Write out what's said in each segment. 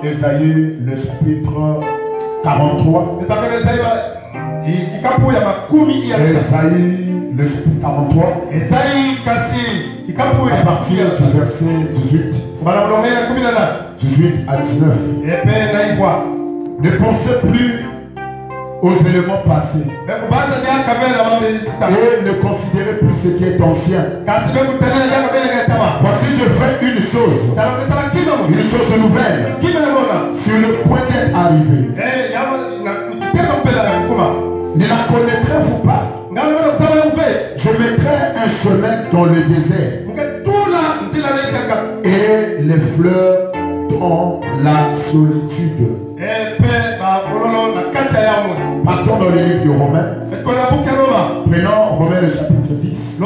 Ésaïe, le chapitre 43. Ésaïe, le chapitre 43. À partir du verset 18. 18 à 19. Ne pensez plus aux éléments passés et ne considérez plus ce qui est ancien. Voici, je fais une chose nouvelle sur le point d'être arrivé. Ne la connaîtrez-vous pas? Je mettrai un chemin dans le désert et les fleurs dans la solitude. Partons dans le livre de Romains. Prenons Romains le chapitre 10.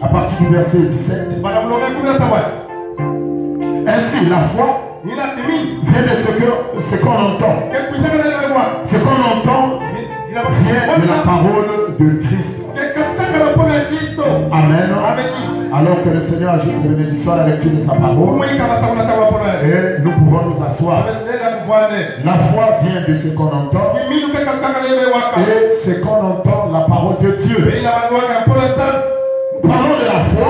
À partir du verset 17. Ainsi, la foi vient de ce qu'on entend. Ce qu'on entend vient de la parole de Christ. Amen. Alors que le Seigneur ajoute les bénédictions à la lecture de sa parole, et nous pouvons nous asseoir. La foi vient de ce qu'on entend, et ce qu'on entend, la parole de Dieu. Parlons de la foi,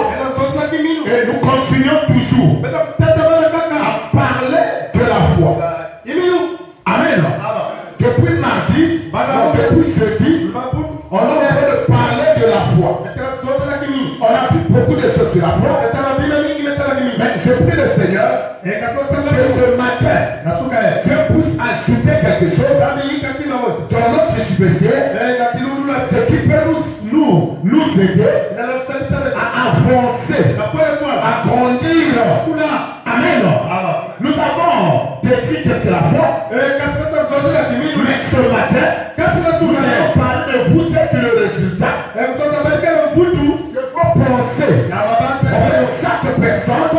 et nous continuons toujours à parler de la foi. Amen. Depuis mardi, depuis jeudi, on a en train de parler de la foi. On a vu beaucoup de choses sur la foi. Mais je prie le Seigneur que ce matin, je puisse ajouter quelque chose dans notre JPC, ce qui peut nous aider à avancer, à grandir. Amen. Nous avons décrit qu'est-ce que la foi. Mais ce matin, nous allons parler de vous êtes le résultat. Il faut penser. Chaque personne,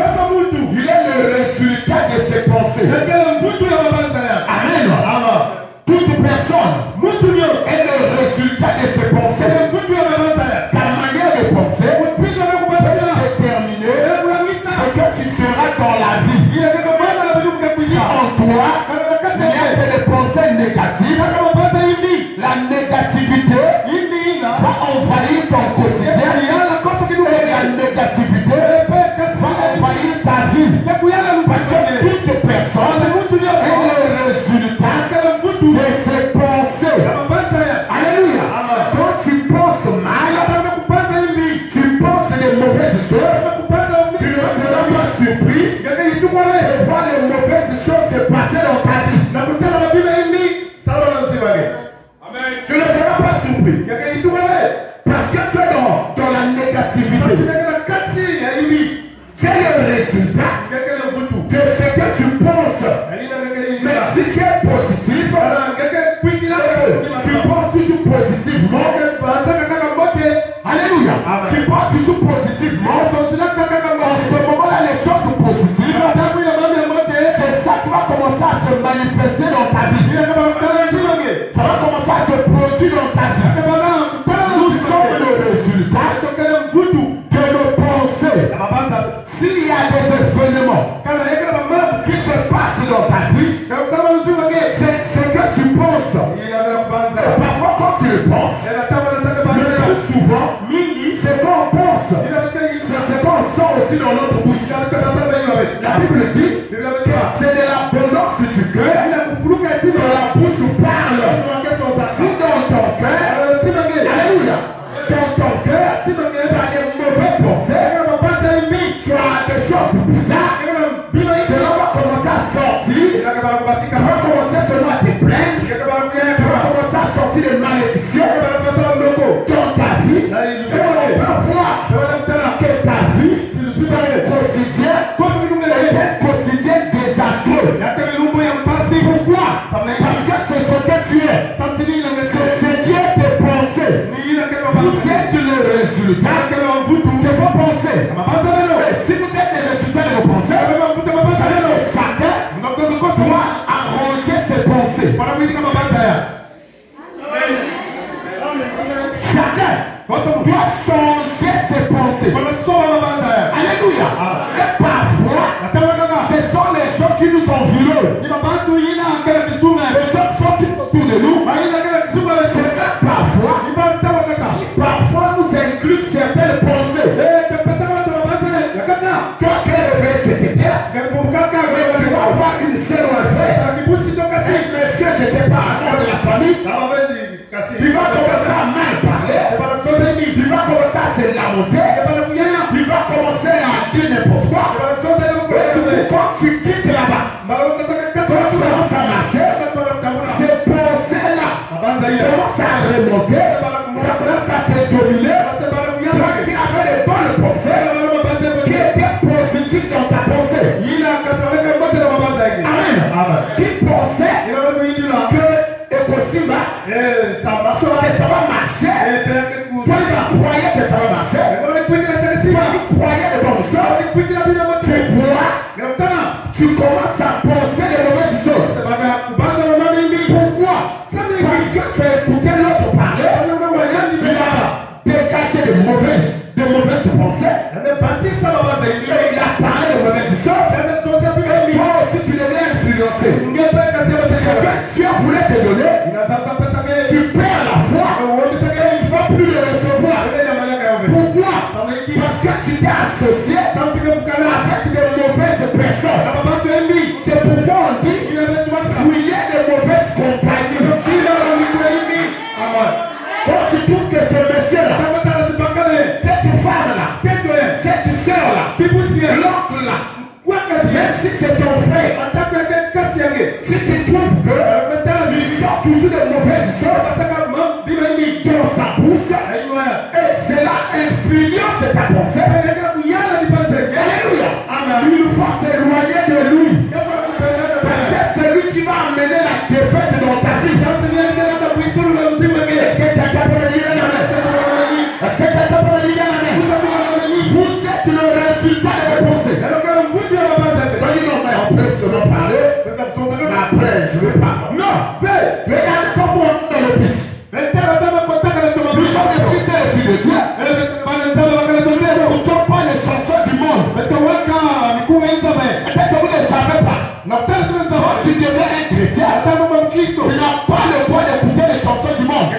il est le résultat de ses pensées. Amen. Toute personne est le résultat de ses pensées. Ta manière de penser peut déterminer ce que tu seras dans la vie. Si en toi, il y a des pensées négatives, la négativité va envahir ton quotidien. Et la négativité va envahir ta vie. Parce que toute personne est le résultat de ses pensées. Alléluia. Quand tu penses mal, tu penses les mauvaises choses, tu ne seras pas surpris de voir les mauvaises choses se passer dans ta vie. Tu ne seras pas surpris. Parce que tu es dans la négativité. C'est le résultat de ce que tu penses. Mais si tu es positif, tu penses toujours positivement. Alléluia. Tu penses toujours positivement. En ce moment-là, les choses sont positives. C'est ça qui va commencer à se manifester dans ta vie. Ça va commencer à se produire dans ta vie. Nous sommes le résultat de nos pensées. S'il y a des événements qui se passent dans ta vie, c'est ce que tu penses. Et parfois quand tu le penses, le plus souvent, c'est qu'on pense. C'est ce qu'on sent aussi dans notre bouche. La Bible dit que c'est de l'abondance du cœur que la bouche parle. Si dans ton cœur, alléluia, dans ton cœur, tu as des mauvaises pensées, tu as des choses bizarres, cela va commencer à sortir, tu vas commencer seulement à te plaindre, tu vas commencer à sortir des malédictions dans ta vie, et on peut voir que ta vie, ton quotidien, est un quotidien désastreux. Pourquoi? Parce que c'est ce que tu es, c'est ce qui est tes pensées. Vous êtes le résultat de vos pensées. Et si vous êtes le résultat de vos pensées, chacun doit arranger ses pensées. Chacun doit changer ses pensées. Alléluia. Et parfois, c'est Ce sont les gens qui nous environnent. Les gens qui sont autour de nous. C'est que parfois nous incluent certaines pensées. Toi tu es réveillé, tu étais bien. Mais tu vas avoir une sœur ou un frère. Monsieur, je ne sais pas, un de la famille. Il va commencer à mal parler. Il va commencer à se lamenter. Il va commencer à dire n'importe quoi. Quand tu quittes là-bas, quand tu commences à marcher, ces pensées-là commencent à remonter. Ça commence à te dominer. Toi qui avais les bonnes pensées, qui étaient positives dans ta pensée. Amen. Qui pensait que est possible, ça marchera, que ça va marcher. Toi qui croyais que ça va marcher, toi qui croyais de bonnes choses, tu vois, tu commences à penser les mauvaises choses. Pourquoi? Parce que tu as écouté l'autre parler, il a dégagé de mauvaises pensées, et il a parlé de mauvaises choses, et toi aussi tu devais influencer. Ce que Dieu voulait te donner, tu perds la foi, et tu ne vas plus le recevoir. Pourquoi? Parce que tu t'es associé avec de mauvaises personnes. C'est pourquoi on dit fouiller de mauvaises compagnies. Quand tu trouves que ce monsieur-là, cette femme-là, cette soeur-là, l'oncle-là, même si c'est ton frère, si tu trouves qu'il sort toujours de mauvaises choses dans sa bouche, et cela influence ta pensée, alléluia, il nous faut s'éloigner de lui, parce que c'est lui qui va amener la défaite dans ta vie. Est-ce que tu as capable de dire amen? Est-ce que tu as capable de dire amen? Vous êtes le résultat de vos pensées. Après, je vais parler, mais après, je ne vais pas. Non, regardez comment on entre dans le fils. Nous sommes les fils et les filles de Dieu. Nous n'écoutons pas les chansons du monde. Peut-être que vous ne savez pas. Quand tu deviens un chrétien, tu n'as pas le droit d'écouter les chansons du monde.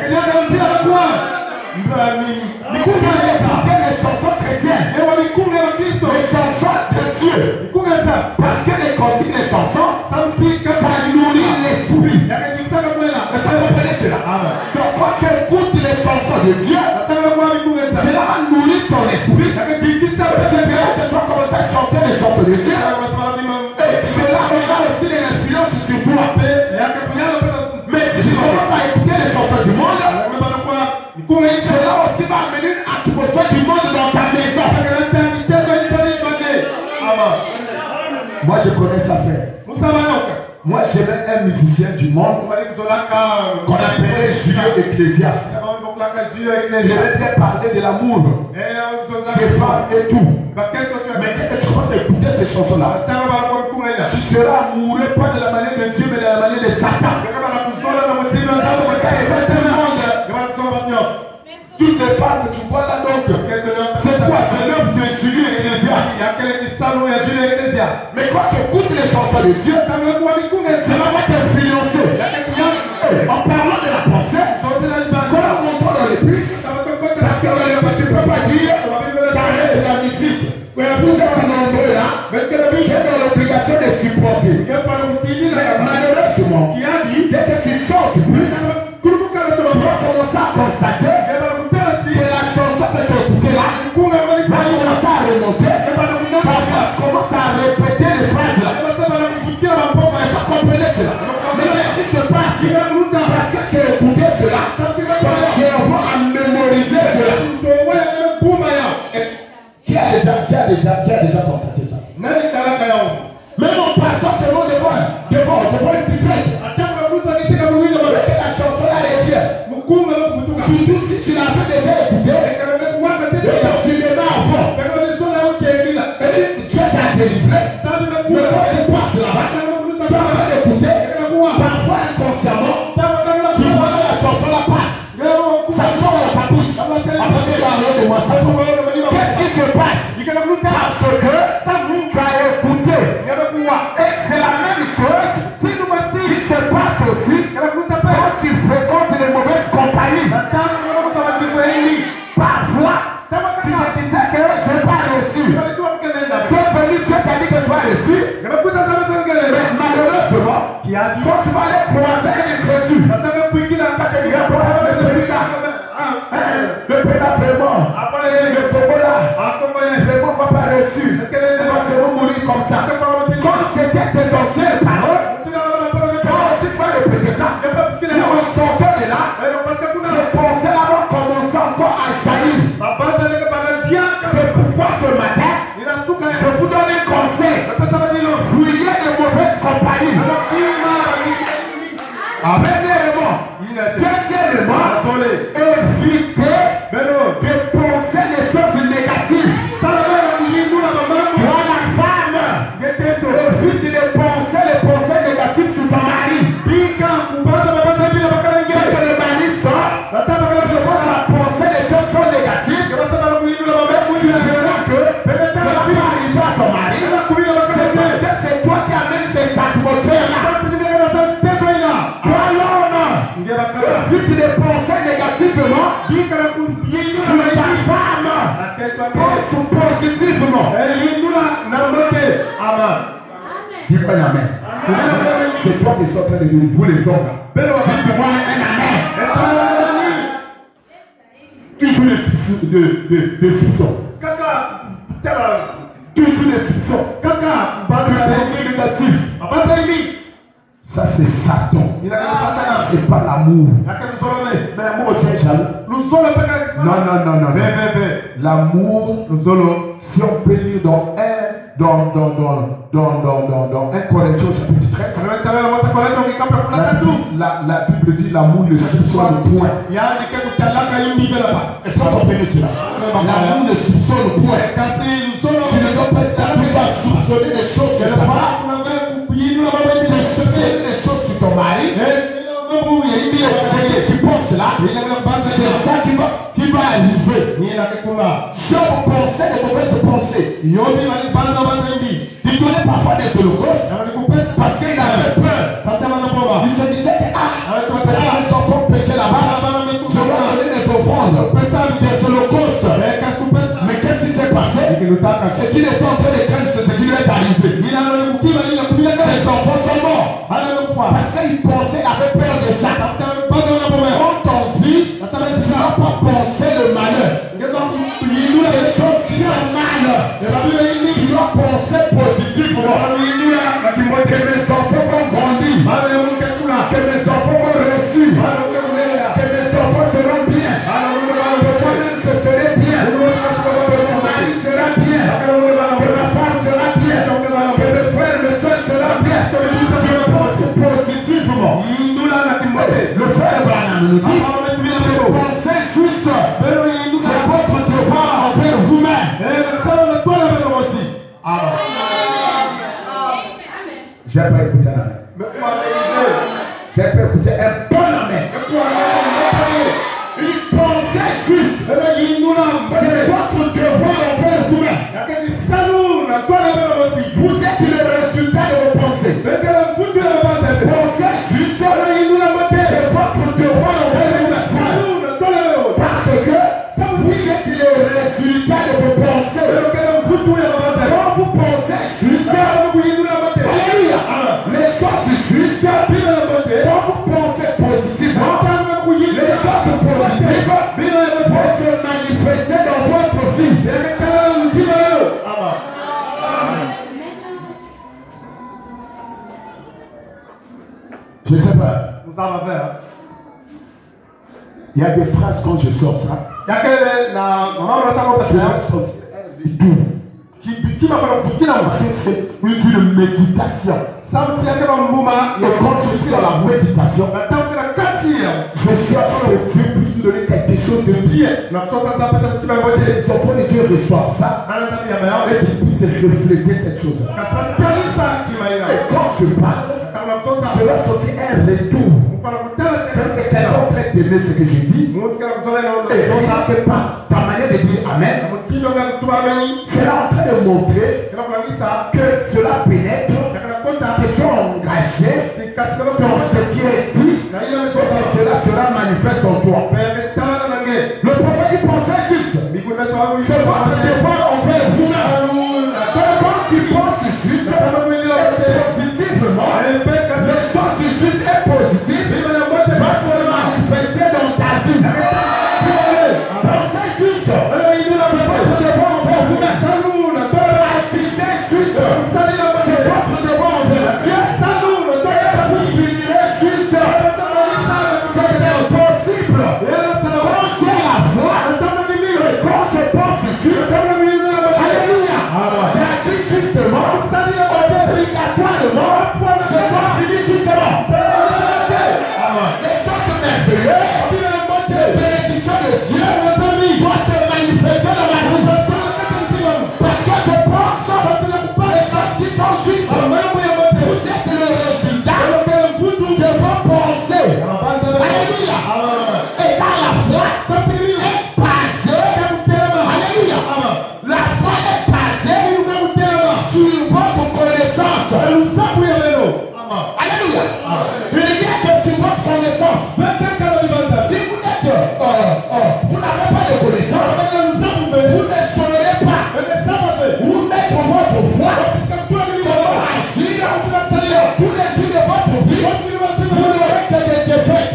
Vous allez écouter les chansons chrétiennes, les chansons de Dieu. Parce que les cantiques, les chansons, ça nourrit l'esprit. Est-ce que vous comprenez cela? Donc quand tu écoutes les chansons de Dieu, cela va nourrir ton esprit. Que tu vas commencer à chanter les chansons de Dieu. Et cela aura aussi des influences sur toi. Mais si tu commences à écouter les chansons du monde, cela aussi va amener une atmosphère du monde dans ta maison. Moi je connais ça, frère. Moi j'aimais un musicien du monde qu'on appelait Julio Ecclésias. Je vais te parler de l'amour, des femmes et tout. Mais dès que tu commences à écouter ces chansons-là, tu seras amoureux pas de la manière de Dieu mais de la manière de Satan. Toutes les femmes que tu vois là donc, c'est quoi? C'est l'œuvre de Julio Ecclésias. Mais quand tu écoutes les chansons de Dieu, cela va t'influencer. En parlant de la pensée, quand on montre dans les bus, parce que dans les bus, tu ne peux pas dire parler de la musique. Vous êtes nombreux là, j'ai dans l'obligation de supporter. Malheureusement, dès que tu sors du bus, tu vas commencer à constater que la chanson que tu as écoutée là va commencer à remonter. Parfois, tu commences à répéter les phrases là. Est-ce que vous comprenez cela? Mais qu'est-ce qui se passe? Parce que tu as écouté cela, ton cerveau a mémorisé cela. Qui a déjà constaté ça? Même en passant seulement devant une buffette, que la chanson là revient. Surtout si tu l'avais déjà écouté, et tu l'es là avant, et Dieu t'a délivré. Mais quand tu passes là-bas, tu vas l'écouter, parfois inconsciemment, tu vois que la chanson là passe, ça sort dans ta bouche, après tu dois rien de moi. Qu'est-ce qui se passe? Parce que tu as écouté Quand tu vas aller croiser un incrédule, le pédale vraiment, le Togola, vraiment va pas reçu. Il va se mourir comme ça. Comme c'était tes anciennes paroles, toi aussi tu vas répéter ça. Et on sortait de là, ces pensées-là vont commencer encore à jaillir. C'est pourquoi ce matin, je vous donne un conseil. Fuyez de mauvaises compagnies. Premièrement, deuxièmement, évitez de penser les choses négatives. Toi, la femme, évite de penser les pensées négatives sur ton mari. Quand le mari sort, tu commences à penser les choses sont négatives. Tu verras que ça va arriver à ton mari. C'est parce que c'est toi qui amènes ces atmosphères-là. Toi, l'homme, évite de penser négativement sur ta femme. Pense positivement. Dis-moi un amen. C'est toi qui es en train de dire, vous les hommes. Dites-moi un amen. Toujours des soupçons. Toujours des soupçons. Négatif. Ça c'est Satan. C'est pas l'amour. Mais l'amour c'est jaloux. Non. L'amour, si on fait lire dans 1 Corinthiens chapitre 13, la Bible dit l'amour ne soupçonne point. Est-ce qu'on comprend cela? L'amour ne soupçonne point. Tu ne dois pas soupçonner des choses sur ta femme. Les choses sur ton mari, tu penses là, c'est ça qui va arriver. Job pensait des mauvaises pensées. Il donnait parfois des holocaustes parce qu'il avait peur. Il se disait que les enfants péchaient là-bas, je vais donner des offrandes, des holocaustes. Mais qu'est-ce qui s'est passé? Ce qu'il était en train de craindre, c'est ce qui lui est arrivé. Ses enfants sont morts. Parce qu'il pensait, il avait peur de ça. Quand on vit, tu n'as pas pensé le malheur. Les choses qui sont mal. Tu dois penser positivement. Que mes enfants vont grandir. Que mes enfants vont réussir. Que mes enfants seront bien. Que moi-même je serai bien. Que mon mari sera bien. Que ma femme sera bien. Que mes frères et mes soeurs seront bien. Je pense positivement. Le frère Branham nous dit que penser juste, c'est votre devoir envers vous-même. Alors, j'ai pas écouté un amen. J'ai pas écouté un bon amen. Une pensée juste, c'est votre devoir envers vous-même. Vous êtes le résultat de vos pensées. Pensez juste, c'est votre devoir envers vous-même. Parce que vous êtes le résultat de vos pensées. Quand vous pensez juste, alléluia, les choses justes, quand vous pensez positivement, les choses positives vont se manifester dans votre vie. Je sais pas. Il y a des phrases quand je sors ça. Je vais sortir tout. Parce que c'est une méditation. Et quand je suis dans la méditation, je cherche que Dieu puisse nous donner quelque chose de bien. Les enfants de Dieu reçoivent ça et qu'ils puissent refléter cette chose-là. Et quand je parle, je vais sortir un retour. C'est-à-dire que quelqu'un est en train d'aimer ce que je dis. Et quelque part, ta manière de dire Amen, c'est là en train de montrer que cela pénètre, que tu es engagé dans ce qui est dit, et que cela sera manifeste en toi. Le prophète dit pensez juste. C'est votre devoir envers vous-même. Quand tu penses juste, positivement, les choses juste et positif va se manifester dans ta vie. Pensez juste. C'est votre devoir envers vous-même. Agissez juste. C'est votre devoir envers Dieu. Et vous finirez juste. C'est impossible. Quand j'ai la foi, quand je pense juste, alléluia, j'agis justement, obligatoirement, je dois finir justement. Les choses merveilleuses, les bénédictions de Dieu doivent se manifester dans ma vie. Parce que je pense les choses qui sont justes. Vous êtes le résultat de vos pensées. Alléluia. Et car la foi est basée, alléluia, la foi est basée sur votre connaissance. Alléluia. Rien que sur votre connaissance. Si vous n'êtes, vous n'avez pas de connaissance, vous ne saurez pas où mettre votre foi, comment agir tous les jours de votre vie. Vous n'aurez que des défaites.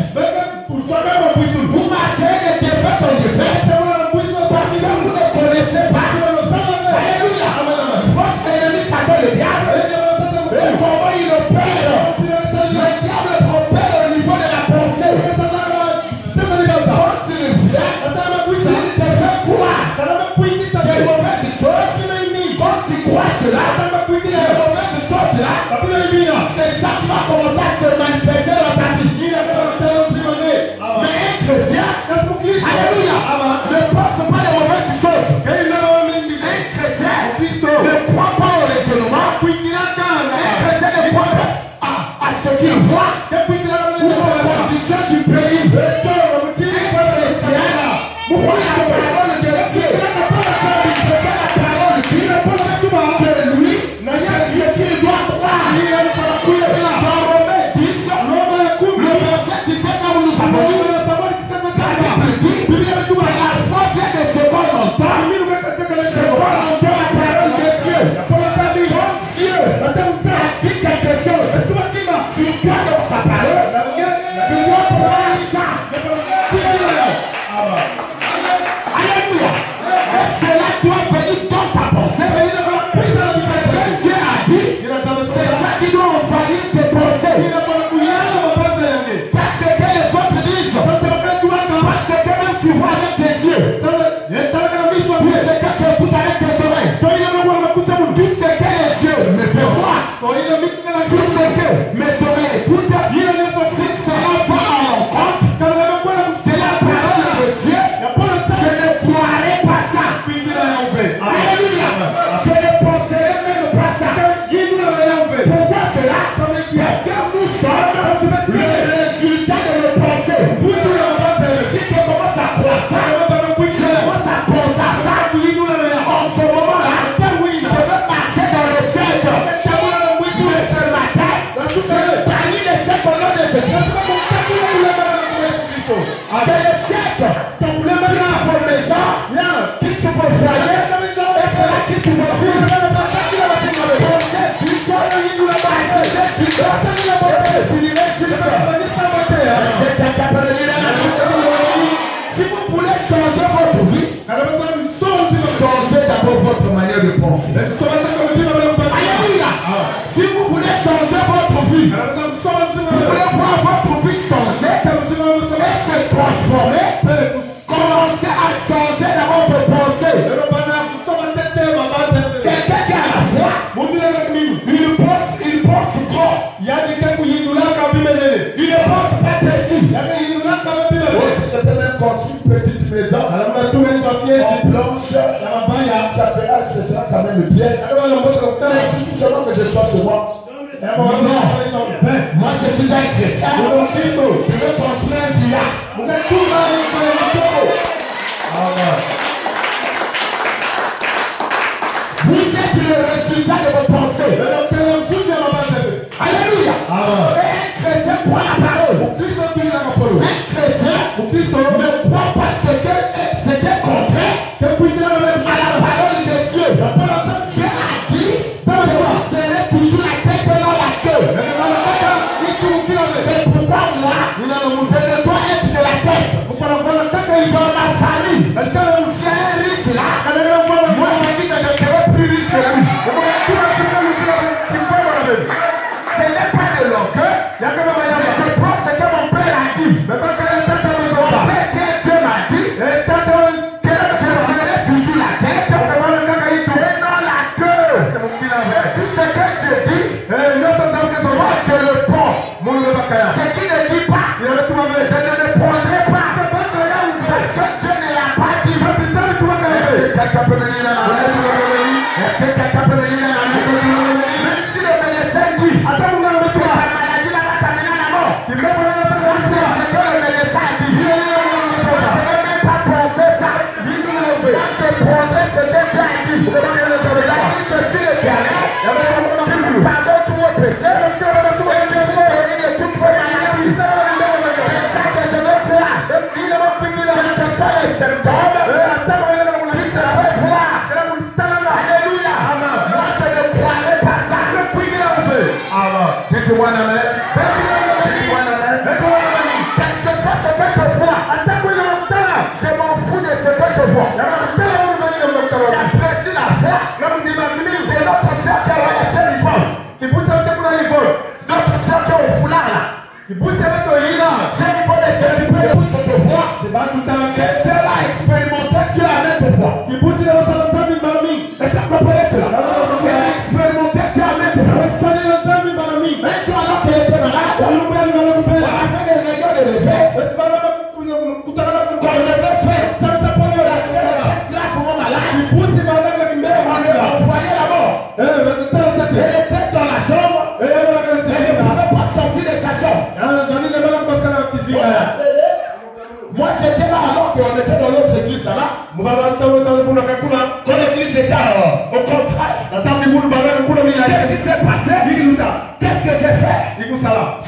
Vous marchez de défaite en défaite parce que vous ne connaissez pas. Alléluia. Votre ennemi Satan, le diable, et comment il opère. Le diable opère au niveau de la pensée. Quand il vient, s'il te fait croire des mauvaises choses, quand tu crois cela, ces mauvaises choses-là, c'est ça qui va commencer à se manifester dans ta vie. Mais un chrétien, alléluia, ne pense pas les mauvaises choses. Un chrétien ne croit pas au raisonnement. Un chrétien ne croit pas à ce qu'il voit ou aux conditions du pays. Un chrétien croit la parole de Dieu. Que lui, c'est ce qu'il doit croire. Dans Romains 10, le verset 17, quand nous nous avons lu, la Bible dit que la foi vient de seconde en temps, seconde en temps la parole de Dieu. Quand Dieu a dit quelque chose sur toi dans sa parole, tu dois croire ça. Alléluia. Et cela doit venir dans ta pensée. Dieu a dit, c'est ça qui doit envahir tes pensées. Parce que les autres disent, parce que même tu vois avec tes yeux, tout ce que tu écoutes avec tes oreilles, tout ce que les yeux me font voir, tout ce que mes oreilles écoutent, si cela va à l'encontre, c'est la parole de Dieu, je ne croirai pas ça. Alléluia. Je ne penserai même pas ça. Pourquoi cela? Parce que nous sommes le résultat de nos pensées. Si tu commences à croire ça, tu commences à penser à ça, en ce moment-là, je veux marcher dans le cercle. Mais ce matin, je bannis le cercle au nom de Jésus. C'est le cercle. Quitte vos maisons, quitte vos foyers, et c'est là quitte vos villes. Si vous voulez changer votre vie, changez d'abord votre manière de penser. Alléluia. Si vous voulez changer votre vie, vous voulez voir votre vie changer et se transformer, commencez à changer d'abord vos pensées. Quelqu'un qui a la foi, il pense gros. Il ne pense pas petit. Je peux même construire une petite maison en planche. Ça fera, ce sera quand même bien. Mais il suffit seulement que je sois chez moi. Non, moi je suis un chrétien. Je veux construire un village. Vous êtes le résultat de vos pensées. Alléluia. Et un chrétien croit la parole. Un chrétien ne croit pas ce qui est contraire à la parole de Dieu. Dieu a dit que vous serez toujours la tête et non la queue. Je prends ce que mon père a dit. Mon père qui est Dieu m'a dit que je serai toujours la tête et non la queue. Et tout ce que je dis, moi c'est le pont. Ce qui ne dit pas, je ne le prendrai pas. Parce que Dieu ne l'a pas dit. Est-ce que quelqu'un peut me dire est-ce que quelqu'un peut me dire même si le médecin dit que ta maladie là va t'amener à la mort, ça c'est ce que le médecin a dit. Je ne vais même pas penser ça. Moi je prendrai ce que Dieu a dit. Il a dit je suis l'Éternel qui vous pardonne tous vos péchés et que vous êtes guéris de toutes vos maladies. C'est ça que je veux faire. Quels que soient les symptômes qui se fait voir. Alléluia. Moi je ne croirais pas ça. Dites-moi un amen. Dites-moi un amen. Quel que soit ce que je vois, je m'en fous de ce que je vois. J'apprécie la foi de notre soeur qui a laissé l'ivole. Notre soeur qui est au foulard là. C'est l'ivole de ce que tu peux tout ce que voir. Cette soeur-là a expérimenté Dieu avec le foi. Et ça comprenait cela. Elle a expérimenté Dieu avec le foi. Un jour alors qu'elle était malade, on a fait des réunions de réveil. Quand on devait faire, la soeur était gravement malade. On lui a envoyé la mort. Elle était dans la chambre. Elle ne pouvait pas sortir de sa chambre. Moi j'étais là alors qu'on était dans l'autre église là-bas. Quand l'église était au contraire. Qu'est-ce qui s'est passé? Qu'est-ce que j'ai fait?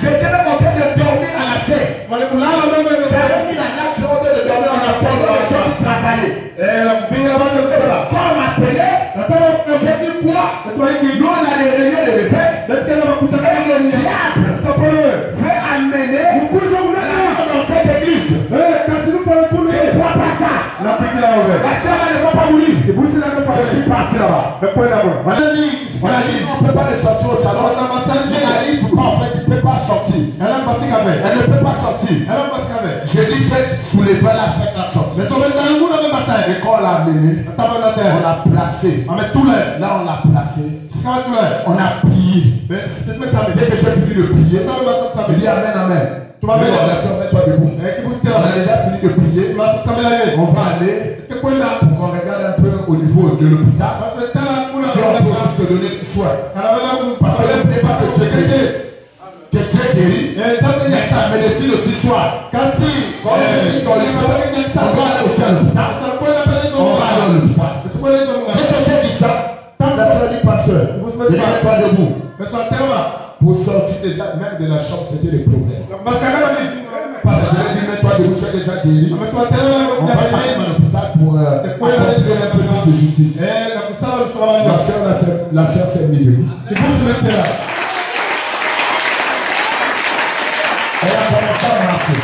J'étais même en train de dormir à la chaise. J'avais mis la nappe en train de dormir en attendant les gens qui travaillaient. Quand on m'appelait, j'ai dit quoi? Nous on a des réunions de réveil. Et le diable veut amener dans cette église. Je ne vois pas ça. La sœur ne va pas mourir. Je suis parti là-bas. On a dit on ne peut pas le sortir au salon. Il n'arrive pas en fait, il ne peut pas sortir. Elle ne peut pas sortir. Je lui fais soulever la fête à sortir. Et quand on l'a amené, on l'a placé. Là on l'a placé. On a prié. Dès que j'ai fini de prier, il dit amen, amen. Toi debout. On a déjà fini de prier. On va aller pour qu'on regarde un peu au niveau de l'hôpital. Si on peut aussi te donner du soin. Parce que ne n'est pas que tu es guéri. Que tu es guéri. Mais sa médecine aussi soit. Quand tu dis qu'on doit aller aussi à l'hôpital. On va aller à l'hôpital. Dès que j'ai dit ça, la soeur dit pasteur, il n'est pas debout. Pour sortir déjà même de la chambre, c'était le problème. Parce que je lui dis, mets-toi debout, tu es déjà guéri. On va aller à l'hôpital pour accomplir un peu de justice. La soeur s'est mise debout. Elle a commencé à marcher.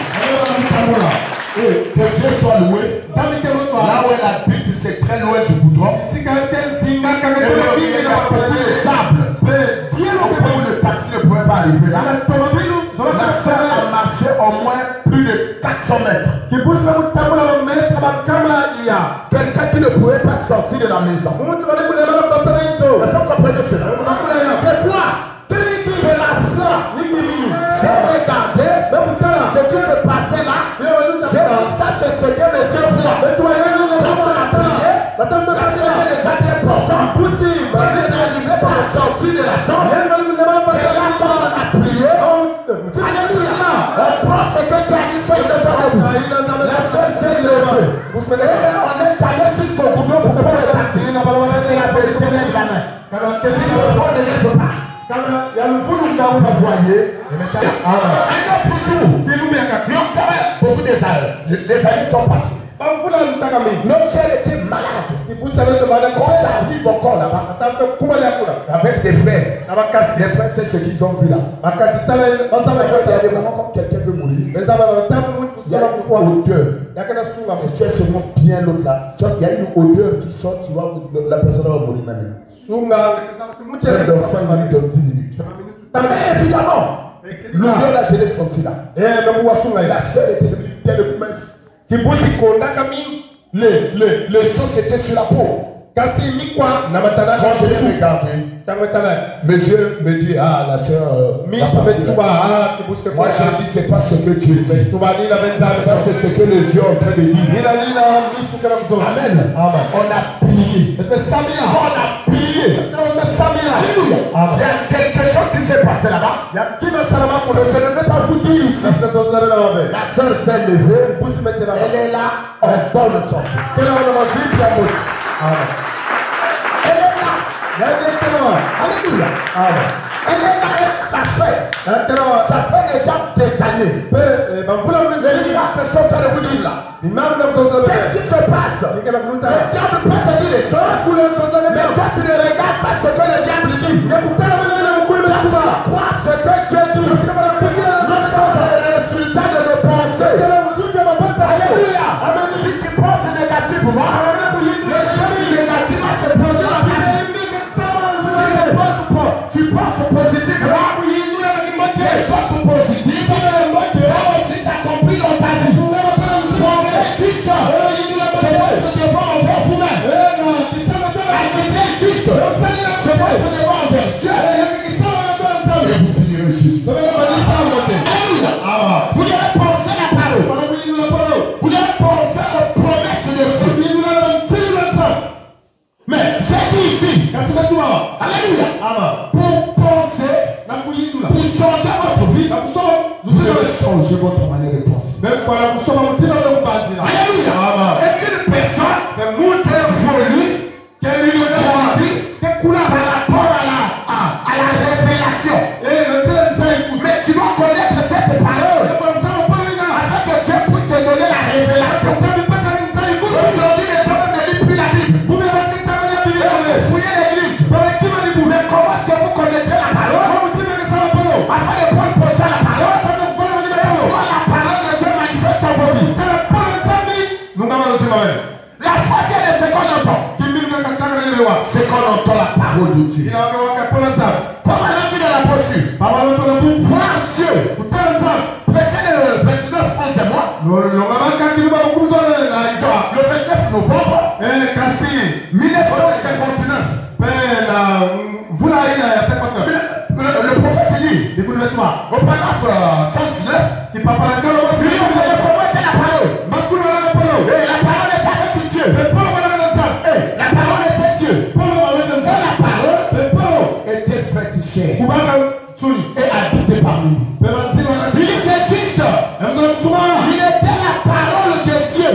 Que Dieu soit loué. Là où elle habite, c'est très loin du goudron. Et il y a beaucoup de sable. Où le taxi ne pouvait pas arriver là. La sœur a marché au moins plus de 400 mètres. Quelqu'un qui ne pouvait pas sortir de la maison. Est-ce que vous comprenez cela? C'est quoi? C'est la foi. J'ai regardé ce qui se passait là. J'ai dit ça c'est ce que mes yeux voient. Quand on a prié, la soeur est déjà bien portante. Elle n'arrivait pas à sortir de la chambre. Et là quand on a prié, alléluia, on prend ce que tu as dit sur le temps. La soeur s'est levée. On est allé jusqu'au boulot pour prendre le taxi. C'est la vérité de la main. Si ce fond ne lève pas, il y a le fou nous avons envoyé. Un autre jour, beaucoup des années sont passées. Notre soeur était malade. Quand ça arrive encore là-bas, avec des frères. Les frères, c'est ce qu'ils ont vu là. Il y a des moments quand quelqu'un veut mourir. Il y a une odeur. Si tu es seulement bien l'autre là, il y a une odeur qui sort, tu vois, la personne va mourir même. Dans 5 minutes, dans 10 minutes. Mais évidemment, L'odeur là, je l'ai senti là. La sœur était devenue tellement mince. Les choses étaient sur la peau. Quand je les regarde, mes yeux me disent, ah, la sœur, moi je dis, c'est pas ce que Dieu dit. Ça, c'est ce que les yeux ont en train de dire. Amen. On a prié. On a prié. Alléluia. Il y a quelque chose qui s'est passé là-bas. Je ne vais pas vous dire ici. La sœur s'est levée. Elle est là en bonne santé. Amen. Elle est là. Alléluia. Amen. Elle est là, ça fait déjà des années. Les miracles sont en train de vous dire là. Qu'est-ce qui se passe? Le diable peut te dire les choses, mais toi tu ne regardes pas ce que le diable dit. Tu crois ce que Dieu dit. Nous sommes les résultats de nos pensées. Alléluia. Amen. Si tu penses négativement, les choses négatives se produisent dans ta vie. Si tu penses positivement, les choses positives vont aussi s'accomplir dans ta vie. Pensez juste, c'est votre devoir envers vous-même. Agissez juste, c'est votre devoir envers Dieu. Et vous finirez juste. Alléluia. Vous devez penser la parole. Vous devez penser aux promesses de Dieu. Mais j'ai dit ici, alléluia, pour penser, pour changer votre vie, vous devez changer votre manière de penser. Alléluia. Et une personne très folie, qu'elle lui a dit, par rapport à la révélation. Mais tu dois connaître cette parole afin que Dieu puisse te donner la révélation. Aujourd'hui, les gens ne lisent plus la Bible. Vous fouillez l'église. Mais comment est-ce que vous connaîtrez la parole? Afin de prendre possession de la parole, voir la parole de Dieu manifeste dans vos vies. La foi vient de ce qu'on entend. C'est qu'on entend la parole de Dieu. Comme un homme dit dans la posture, voir Dieu. Prêcher le 29 11 mois. Le 29 novembre 1959. Le prophète dit, au paragraphe 119, il dit, au commencement était la parole. Et la parole était avec Dieu. Et la parole était Dieu. Et la parole était faite chair. Et habité parmi nous. Il dit, c'est juste. Il était la parole de Dieu.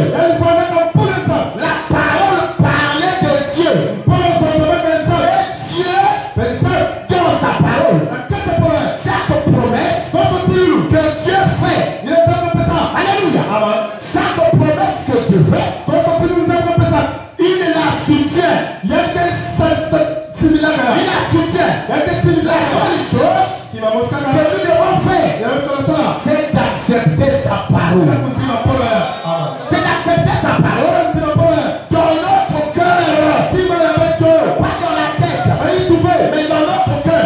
La parole parlait de Dieu. Et Dieu, dans sa parole, chaque promesse que Dieu fait, alléluia, chaque promesse que Dieu fait, il la soutient. Il la soutient. La seule chose que nous devons faire, c'est d'accepter sa parole. C'est d'accepter sa parole dans notre cœur, pas dans la tête, mais dans notre cœur,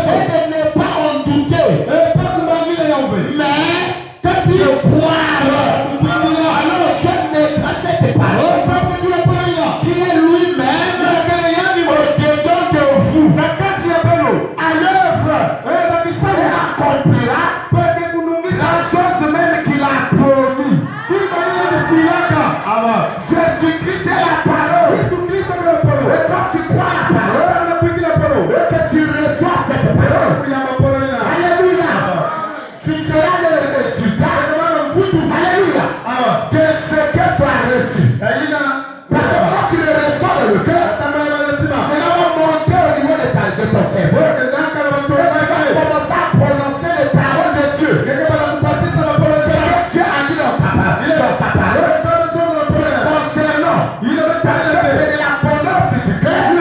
et de ne pas en douter, mais de croire. Alors Dieu mettra cette parole qui est lui-même au-dedans de vous, à l'œuvre, et accomplira la chose même qu'il a promis. Jésus-Christ est la parole. Et quand tu crois la parole, et que tu reçois cette parole, alléluia, tu seras le résultat, alléluia, de ce que tu as reçu. Parce que quand tu le reçois dans le cœur, cela va monter au niveau de ton cerveau. Et tu vas commencer à prononcer les paroles de Dieu. C'est que Dieu a dit dans sa parole concernant. Parce que c'est de l'abondance du cœur et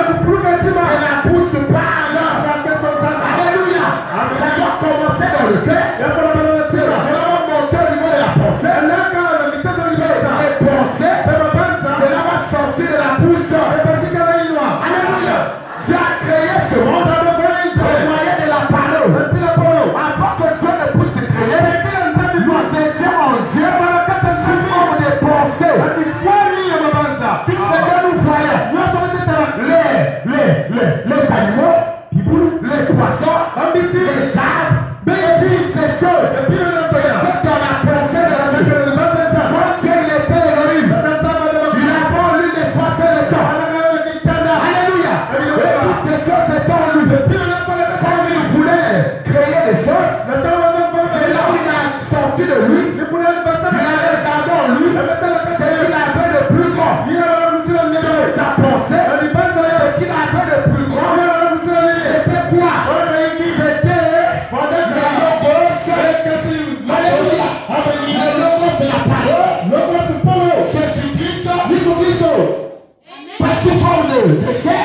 la bouche parle. Alléluia. Ça doit commencer dans le cœur. Cela va monter au niveau de la pensée. Et penser, cela va sortir de la bouche. Alléluia. Dieu a créé ce monde au moyen de la parole. Avant que créé des choses, c'est là où il a sorti de lui, il a regardé en lui, ce qu'il a fait de plus grand. De sa pensée, ce qu'il a fait de plus grand, c'était quoi? C'était le logos. Alléluia. Le logos, c'est la parole. Jésus-Christ, pas sous forme de chair,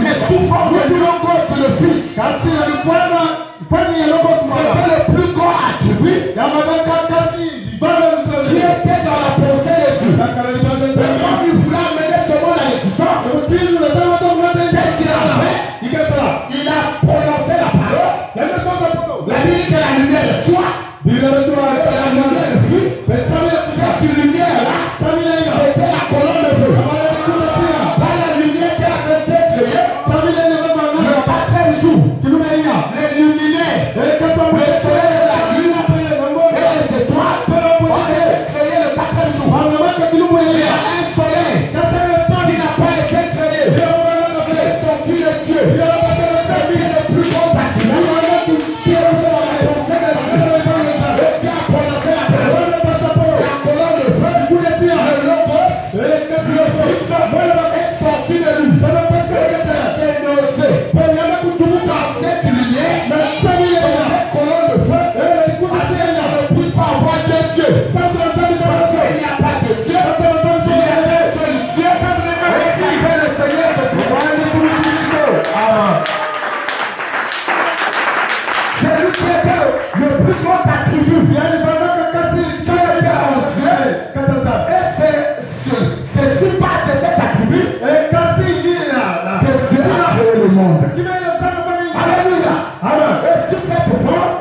mais sous forme de logos, c'est le Fils. C'était le plus grand attribut qui était dans la pensée de Dieu. Et comme il voulait amener ce monde à l'existence, qu'est-ce qu'il a fait? Il a prononcé la parole. La Bible dit que la lumière de soi, la lumière de feu, cette lumière-là, c'était la colonne de feu. Dans la lumière qui a été créée, le quatrième jour, les luminaires, le soleil et la lune et les étoiles ont été créés le quatrième jour. Il y a un soleil qui n'a pas été créé. Il est sorti de Dieu. C'est lui le plus grand attribut qui est dans la pensée de Dieu. Et Dieu a prononcé la parole. La colonne de feu, le logos, le Fils est sorti de lui. C'était nausée. Dans cette lumière, dans cette colonne de feu, ne puisse pas avoir de Dieu. Parce qu'il n'y a pas de Dieu. Il y a qu'un seul Dieu. Et s'il fait le Seigneur, c'est lui qui était le plus grand attribut. Qui était en Dieu. Et c'est sur base de cet attribut que Dieu a créé le monde. Alléluia. Et sur cette forme,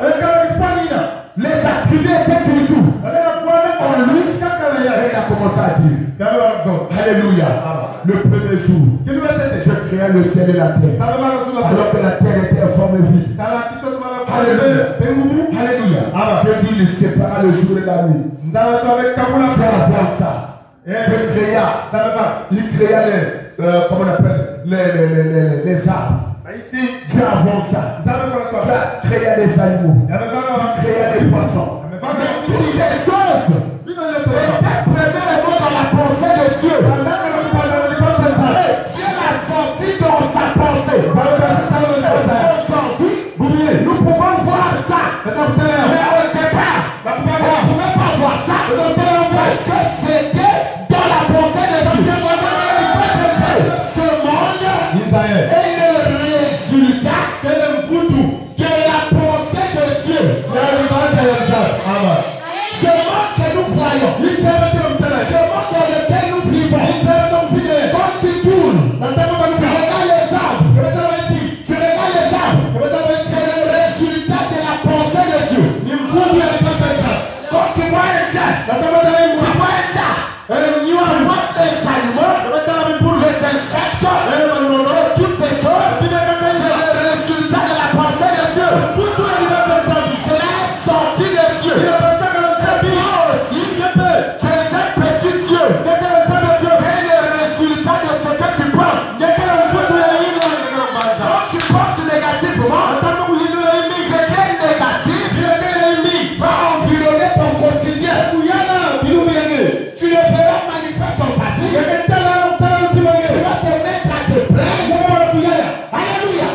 les attributs étaient toujours en lui. Et il a commencé à dire, Alléluia. Le premier jour, Dieu créa le ciel et la terre, alors que la terre était en forme vide. Alléluia. Alléluia. Dieu dit, il sépara le jour et la nuit. Dieu avant ça, il créa comment on appelle, les arbres. Dieu avant ça, Dieu a créé des animaux, il créa des poissons. Toutes ces choses étaient premièrement dans la pensée de Dieu. Et Dieu l'a sorti dans sa pensée. Aujourd'hui, nous pouvons voir ça. Mais au départ, on ne pouvait pas voir ça. Parce que c'était dans la pensée de Dieu. Ce monde est le résultat de la pensée de Dieu. Ce monde que nous voyons, ce monde dans lequel nous vivons, quand tu tournes, tu regardes les arbres, c'est le résultat de la pensée de Dieu. Quand tu vois un chat, tu vois les animaux, les insectes, et toutes ces choses, c'est le résultat de la pensée de Dieu. Cela est sorti de Dieu. Toi aussi, tu es un petit Dieu. C'est le résultat de ce que tu penses. Quand tu penses négativement, ce qui est négatif va environner ton quotidien. Tu le feras manifeste dans ta vie. Tu vas te mettre à te plaindre. Alléluia.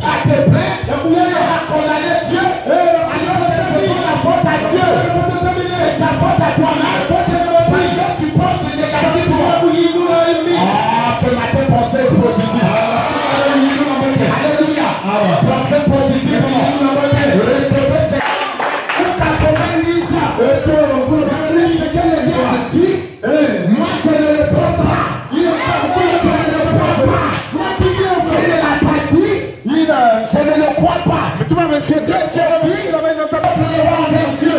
À te plaindre et à condamner Dieu. Alors que c'est pas la faute à Dieu. C'est ta faute à toi-même. Parce que tu penses négativement. Ce matin, pensez positif. Alléluia. Pensez positivement. Recevez ces... Pour 90 ans. Ce que le diable dit, moi je ne le pense pas. Il ne croit pas. Je ne l'a pas dit. Je ne le crois pas. Mais tu vas me dire, Dieu dit, tu vas envers Dieu.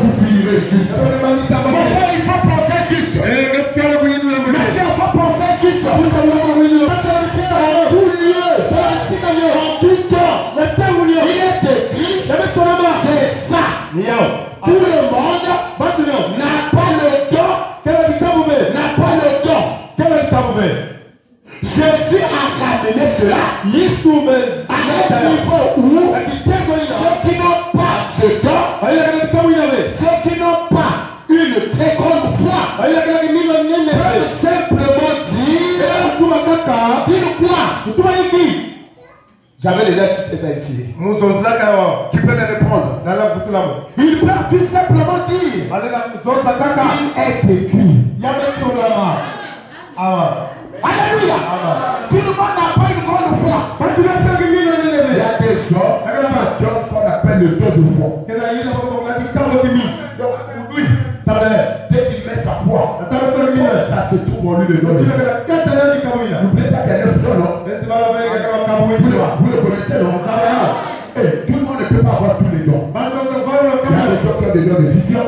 Vous finirez juste. Mon frère, il faut penser juste. Mais si on faut penser juste, en tout lieu, en tout temps, il est écrit, c'est ça. Tout le monde n'a pas le don. N'a pas le don. Jésus a ramené cela à un niveau où ceux qui n'ont pas ce don, ceux qui n'ont pas une très grande foi, peuvent simplement dire quoi? J'avais déjà cité ça ici. Tu peux me répondre. Ils peuvent tout simplement dire il est écrit. Alléluia. Tout le monde n'a pas une grande foi. Il y a des gens qui ont ce qu'on appelle le don de foi. Donc, dès qu'il met sa foi, ça se trouve en lui le don de foi. N'oubliez pas qu'il y a 9 dons, non? Vous le connaissez, non? Tout le monde ne peut pas avoir tous les dons. Il y a des gens qui ont des dons de vision.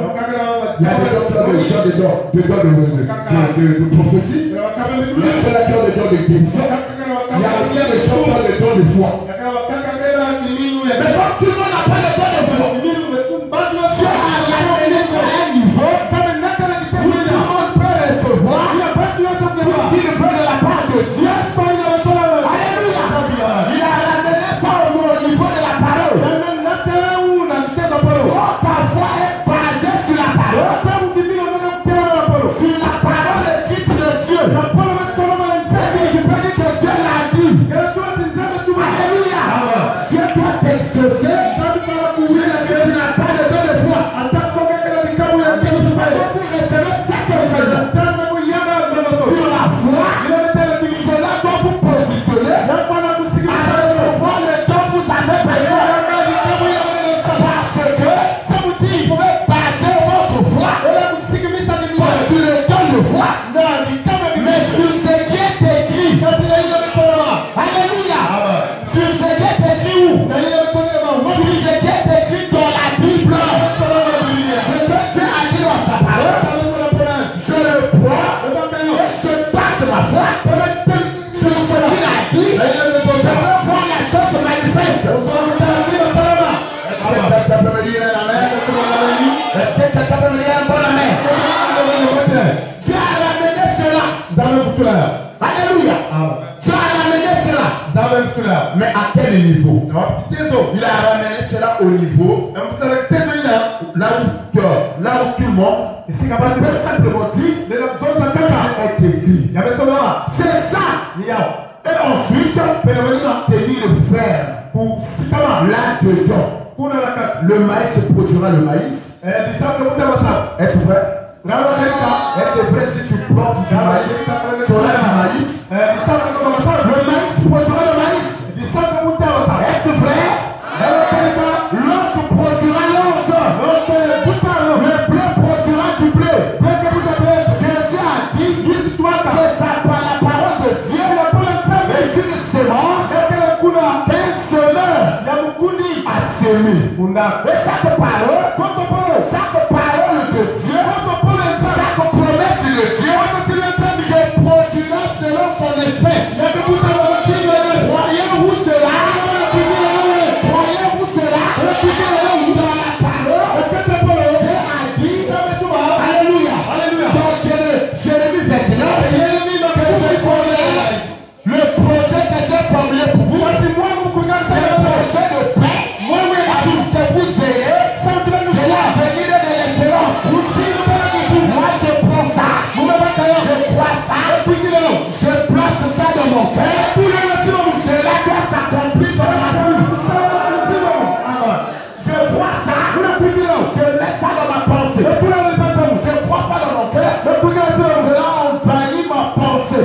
Il y a des gens qui ont des dons de prophétie. Il y a ceux-là qui ont des dons de guérison. Il y a aussi des gens qui ont des dons de foi. Mais comme tout le monde n'a pas le don de foi, Dieu a ramené ça à un niveau où tout le monde peut recevoir s'il veut de la part de Dieu. Alléluia. Il a ramené ça au niveau de la parole. Ta foi est basée sur la parole. Sur la parole écrite de Dieu. Je peux dire que Dieu l'a dit. Alléluia. Dieu doit t'exaucer. Si tu n'as pas de don de foi, si vous recevez cette semaine sur la foi, cela doit vous positionner à recevoir le don que vous avez besoin. Parce que vous pouvez baser votre foi sur le don de foi, mais sur ce qui est écrit. Alléluia. Sur ce qui est écrit où? Sur ce qui est écrit dans la Bible. Ce que Dieu a dit dans sa parole, je le crois et je passe ma foi sur ce qu'il a dit. Je veux voir la chose se manifeste. Est-ce que quelqu'un peut me dire un amen? Est-ce que quelqu'un peut me dire un bon amen? Dieu a ramené cela. Alléluia. Dieu a ramené cela. Mais à quel niveau? Il a ramené cela au niveau là où tout le monde peut simplement dire qu'il est écrit. C'est ça. Et ensuite, tenir ferme. Là-dedans, le maïs produira le maïs. Est-ce vrai? Est-ce vrai si tu plantes du maïs, tu auras du maïs? Le maïs produira le maïs. Est-ce vrai? L'ange produira l'ange. Le bleu produira du bleu. Jésus a dit que ça par la parole de Dieu est une semence qu'un semeur a semé. Et chaque parole de Dieu, chaque promesse de Dieu se produira selon son espèce. Croyez-vous cela? Croyez-vous cela? Dans la parole, Dieu a dit, alléluia, dans Jérémie 29, le projet que j'ai formulé pour vous, c'est le projet de paix, afin que vous ayez de l'avenir et de l'espérance. Moi je prends ça, je crois ça, je place ça dans mon cœur, cela doit s'accomplir dans ma vie. Je crois ça, je mets ça dans ma pensée, je crois ça dans mon cœur, cela envahit ma pensée.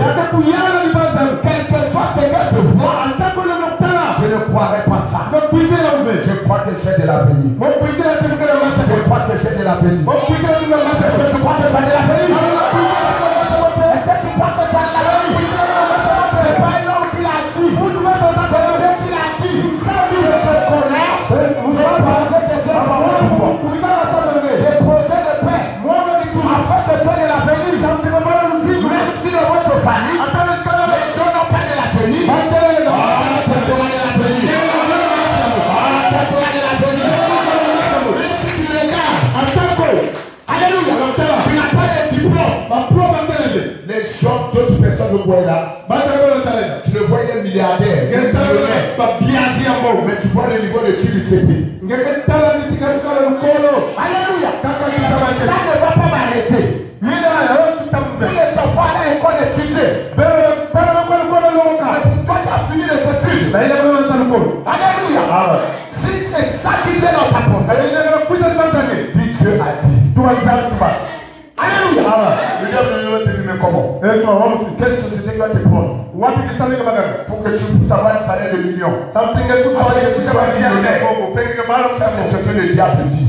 Quel que soit ce que je vois, je ne croirais pas ça. Je crois que j'ai de l'avenir. Je crois que j'ai de l'avenir. Est-ce que tu crois que tu as de l'avenir? Est-ce que tu crois que tu as de l'avenir? C'est pas un homme qui l'a dit. C'est Dieu qui l'a dit. Je connais les projets que j'ai formés pour toi. Des projets de paix. Afin que tu aies de l'avenir. Même si dans votre famille, les gens n'ont pas de l'avenir. Tu auras de l'avenir. Même si tu regardes, alléluia, tu n'as pas de diplôme. Les gens, d'autres personnes le voient là. Tu le fois il est milliardaire. Mais tu vois le niveau de TDCP. Alléluia. Ça ne va pas m'arrêter. Tous les enfants à l'école étudier. Toi tu as fini les études. Alléluia. Si c'est ça qui vient dans ta pensée, dis Dieu a dit. Alléluia. Mais comment? Quelle société va te prendre pour que tu puisses avoir un salaire de millions? Ça c'est ce que le diable dit.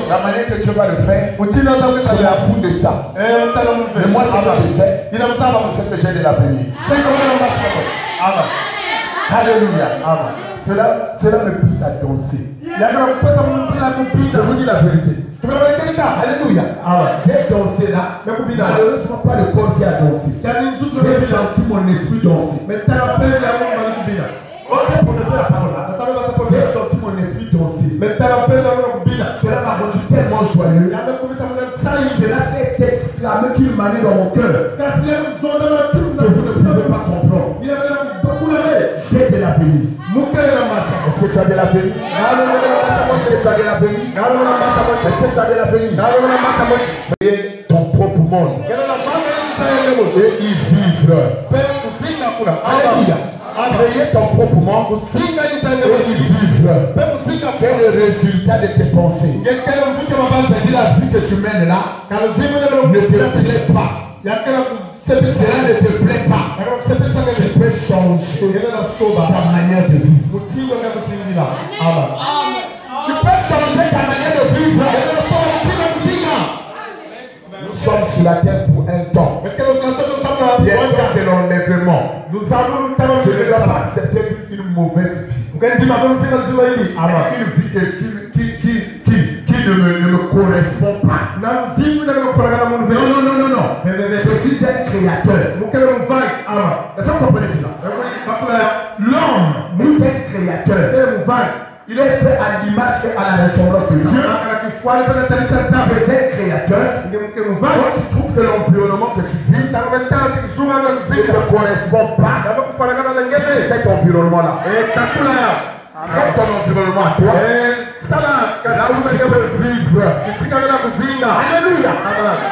La manière que Dieu va le faire, c'est la foule de ça. Mais moi, ce que je sais, c'est que j'ai de l'avenir. Alléluia. Cela me pousse à danser. Je vous dis la vérité. Alléluia. J'ai dansé là. Malheureusement, pas le corps qui a dansé. J'ai senti mon esprit danser. Quand j'ai prononcé la parole là, j'ai senti mon esprit danser. Cela m'a rendu tellement joyeux. Cela s'est exclamé d'une manière dans mon cœur que vous ne pouvez pas comprendre. J'ai de l'avenir. Est-ce que tu as de l'avenir? Est-ce que tu as de l'avenir? Est-ce que tu as de l'avenir? Créer ton propre monde et y vivre. Alléluia. Créer ton propre monde et y vivre. C'est le résultat de tes pensées. Si la vie que tu mènes là ne te plaît pas, cela ne te plaît pas, tu peux changer ta manière de vivre. Tu peux changer ta manière de vivre. Nous sommes sur la terre pour un temps. Bientôt c'est l'enlèvement. Je ne dois pas accepter une mauvaise vie. Une vie qui ne me correspond pas. Non. Je suis un créateur. Est-ce que vous comprenez cela? L'homme est un créateur. Il est fait à l'image et à la ressemblance de Dieu. Tu es un créateur. Quand tu trouves que l'environnement que tu vis ne te correspond pas, c'est cet environnement-là. Dans ton environnement à toi, là où tu peux vivre. Alléluia.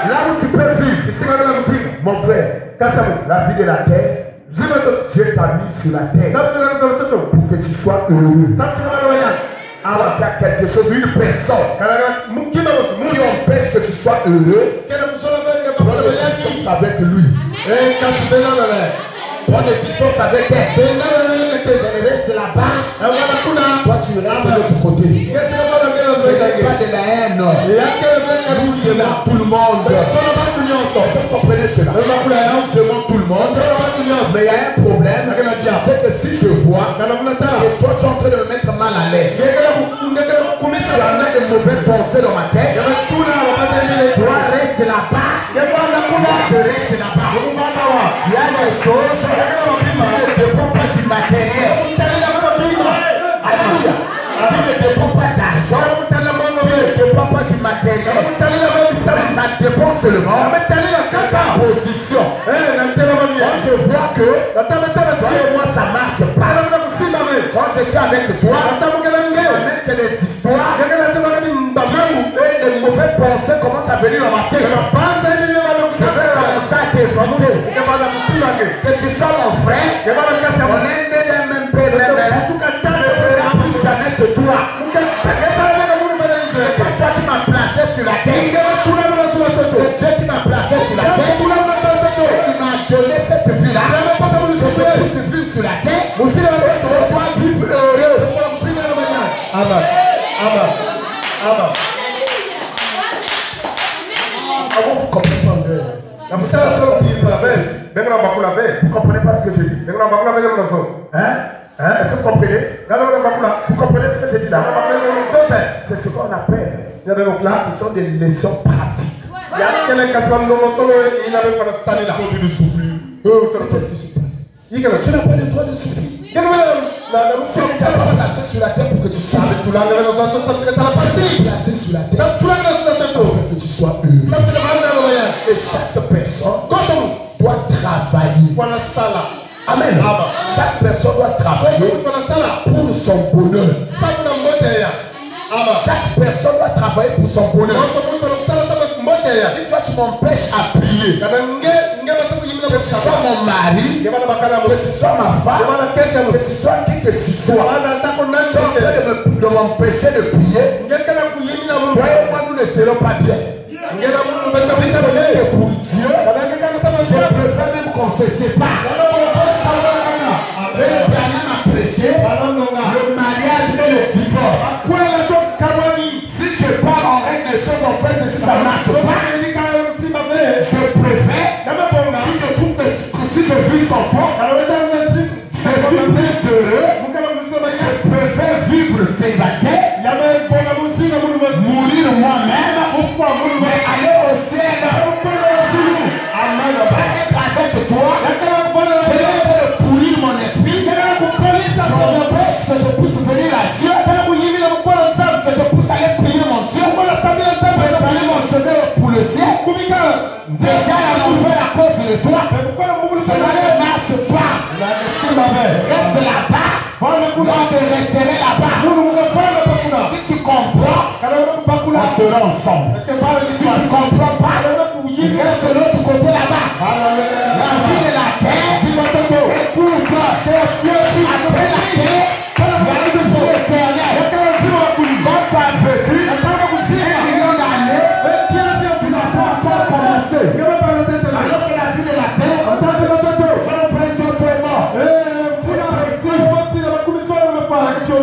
Là où tu peux vivre. Mon frère, la vie de la terre, Dieu t'a mis sur la terre pour que tu sois heureux. Alors c'est quelque chose, une personne qui empêche que tu sois heureux, prends des distances avec lui. Prends des distances avec elle. Elle reste là-bas. Toi tu restes de l'autre côté. Ce n'est pas de la haine. Nous aimons tout le monde. Est-ce que vous comprenez cela? Nous aimons tout le monde. Mais il y a un problème. C'est que si je vois que toi tu es en train de me mettre mal à l'aise, tu as de mauvaises pensées dans ma tête, toi reste là-bas. Je reste là-bas. Il y a des choses qui ne dépendent pas du matériel. Alléluia. Qui ne dépendent pas d'argent, qui ne dépendent pas du matériel. Ça dépend seulement de ta position. Quand je vois que toi et moi ça marche pas, quand je suis avec toi, je même que des histoires, de mauvaises pensées commencent à venir dans ma tête. Je vais commencer à t'éviter. Que tu sois mon frère, on est né d'un même père, ne fera plus jamais ce toi. C'est pas toi qui m'as placé sur la terre. C'est Dieu qui m'a placé sur la terre. Il m'a donné cette vie-là. Je puisse vivre sur la terre. Je dois vivre heureux. Amen. Vous comprenez pas? Vous comprenez pas ce que je dis? Est-ce que vous comprenez? Vous comprenez ce que je dis là? C'est ce qu'on appelle. Ce sont des leçons pratiques. Qu'est-ce qui se passe? Tu n'as pas le droit de souffrir. Tu n'es pas placé sur la terre pour que tu sois placé sur la terre pour que tu sois heureux. Et chaque personne doit travailler. À Amen. Chaque personne doit travailler pour son bonheur. Chaque personne doit travailler pour son bonheur. Si toi tu m'empêches à prier, que tu sois mon mari, que tu sois ma femme, que tu sois qui que tu sois, tu es en train de m'empêcher de prier, moi nous ne serons pas bien. Si ce n'est que pour Dieu, je préfère même qu'on se sépare. Le dernier m'a prêché le mariage et le divorce. Si je parle en règle des choses, en fait, si ça ne marche pas, je préfère, si je trouve que si je vis sans toi, je suis plus heureux, je préfère vivre célibataire, mourir moi-même, mais aller au ciel. Amen. Pas être avec toi, je vais pourrir mon esprit, je m'empêche que je puisse venir à Dieu, que je puisse aller prier mon Dieu, préparer mon chemin pour le ciel. Déjà il y a l'enfer à cause de toi. Cela ne marche pas. Reste là-bas. Moi je resterai là-bas. Si tu comprends, on sera ensemble. Si tu ne comprends pas, reste de l'autre côté là-bas. La vie de la terre, écoute, c'est Dieu qui après la terre, il y a une vie éternelle. Quand tu as vécu 1 million d'années, tu n'as pas encore commencé. Alors que la vie de la terre, sans près toi, tu es mort.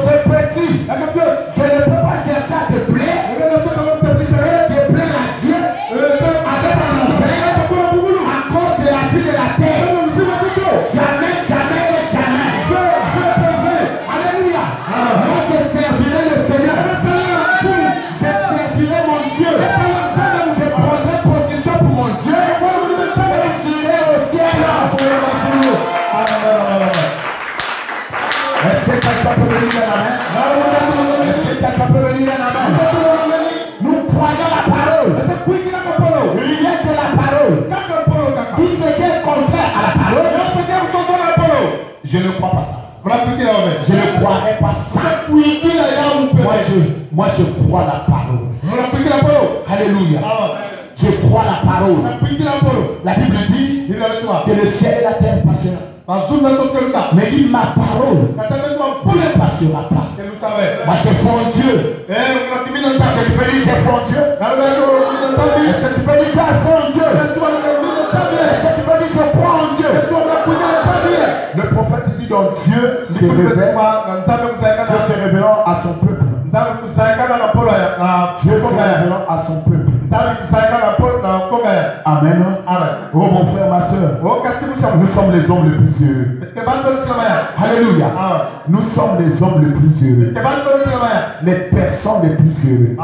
C'est petit. Je ne peux pas chercher à te plaire. Te plaire à Dieu. Avec un enfer. À cause de la vie de la terre. Jamais, jamais et jamais. Alléluia. Moi je servirai le Seigneur. Je servirai mon Dieu. Je prendrai position pour mon Dieu. Et j'irai au ciel. Est-ce que quelqu'un peut venir dans la main? Est-ce que quelqu'un peut venir dans la main? Nous croyons la parole. Il n'y a que la parole. Tout ce qui est contraire à la parole, je ne crois pas ça. Je ne croirais pas ça. Moi je crois la parole. Alléluia. Je crois la parole. La Bible dit que le ciel et la terre passera. Mais dit ma parole ne passera pas. Moi je crois en Dieu. Est-ce que tu peux dire j'ai foi en Dieu? Est-ce que tu peux dire j'ai foi en Dieu? Est-ce que tu peux dire je crois en Dieu? Le prophète dit donc Dieu se révèle à son peuple. Dieu se révèle à son peuple. Amen. Oh mon frère, ma soeur, nous sommes les hommes les plus heureux. Alléluia. Nous sommes les hommes les plus heureux. Les personnes les plus heureux.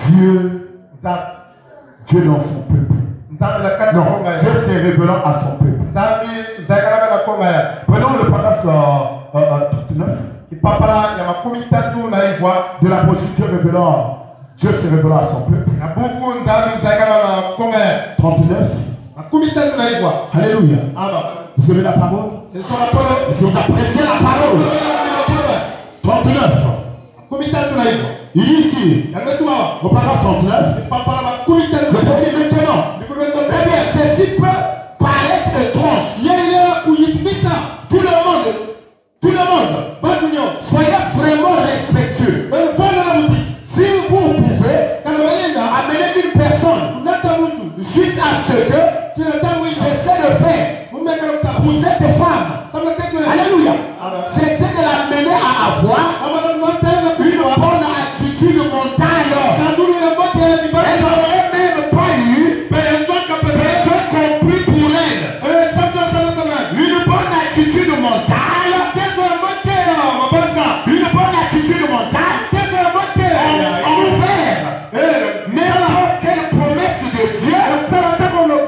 Dieu dans son peuple. Non, Dieu se révélant à son peuple. Prenons le paragraphe 39 de la procédure révélant. Dieu se révélant à son peuple. 39. Alléluia. Vous avez la parole? Est-ce que vous appréciez la parole? 39. Il dit ici, au paragraphe 39, le premier maintenant. Eh bien, ceci peut paraître étrange. Tout le monde, soyez vraiment respectueux. Si vous pouvez amener une personne juste à ce que j'essaie de faire pour cette femme, alléluia, c'était de l'amener à avoir une bonne attitude mentale. Elle n'aurait même pas eu besoin compris pour elle. Une bonne attitude mentale. Une bonne attitude mentale. Envers n'importe quelle promesse de Dieu,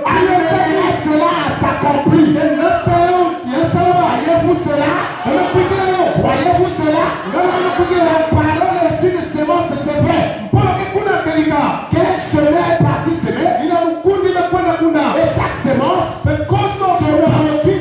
amènera cela à s'accomplir. Croyez-vous cela? Croyez-vous cela? La parole est une sémence, c'est vrai. Quel chemin est parti semer? Et chaque sémence se produit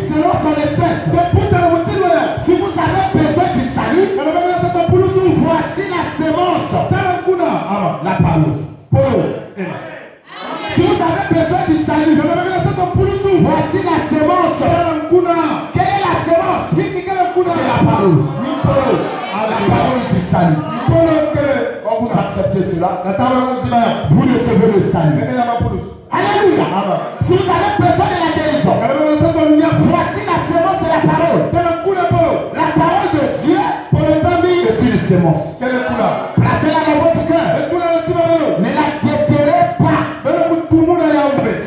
Voici la semence. Quelle est la semence? C'est la parole. La parole du salut. Quand vous acceptez cela, vous recevez le salut. Alléluia. Si vous avez besoin de la guérison, voici la semence de la parole. La parole de Dieu est une semence. Placez-la dans votre cœur. Ne la déterrez pas.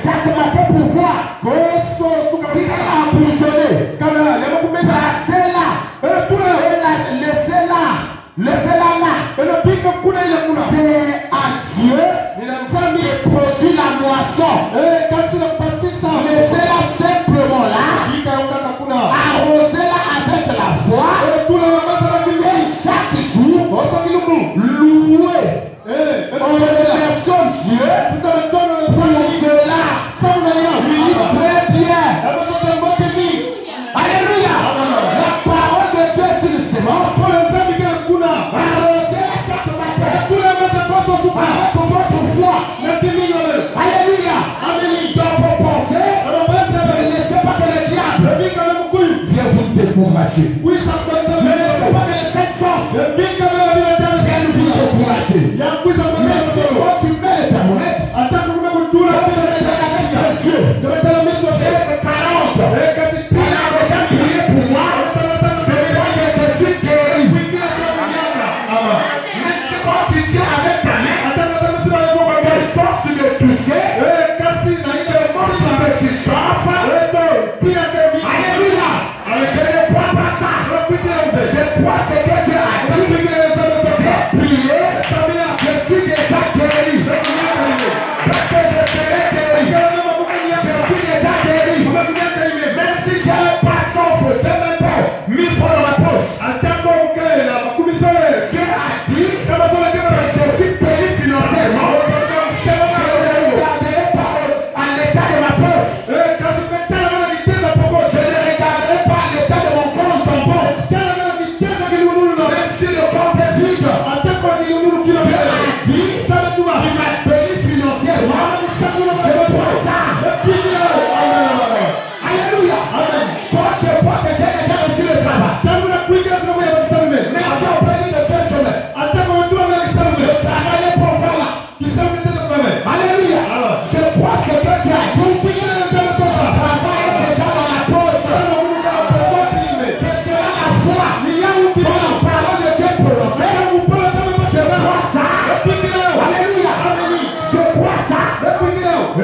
Chaque matin pour voir si elle a bourgeonné. Placez-la. Laissez-la là. C'est à Dieu qui produit la moisson. Laissez-la simplement là. Arrosez-la avec la foi. Et chaque jour, louez. On remercie Dieu pour cela. Il est très bien. Alléluia. La parole de Dieu est une semence. Arrosez-la chaque matin. Avec votre foi. Alléluia. Dans vos pensées, ne laissez pas que le diable vienne vous décourager. Ne laissez pas que les sept sens viennent vous décourager. Mais c'est quand tu mets les thermomètres,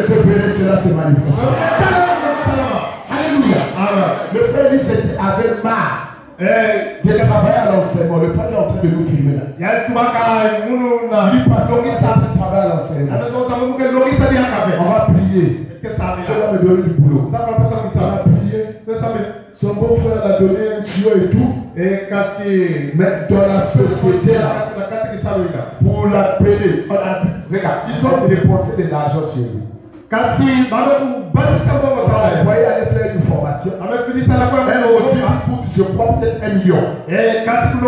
je verrai cela se manifester. Alléluia. Le frère dit c'était avec marre de travailler à l'enseignement. Le frère est en train de nous filmer là. Lui, pasteur, il s'appelle travailler à l'enseignement. On va prier. Tu vas me donner du boulot. On va prier. Son beau-frère a donné un tuyau et tout. Mais dans la société là, pour l'appeler, on a vu, regarde, ils ont dépensé de l'argent sur lui. Vous voyez aller faire une formation. Elle coûte, je crois, peut-être 1 million. Il a fait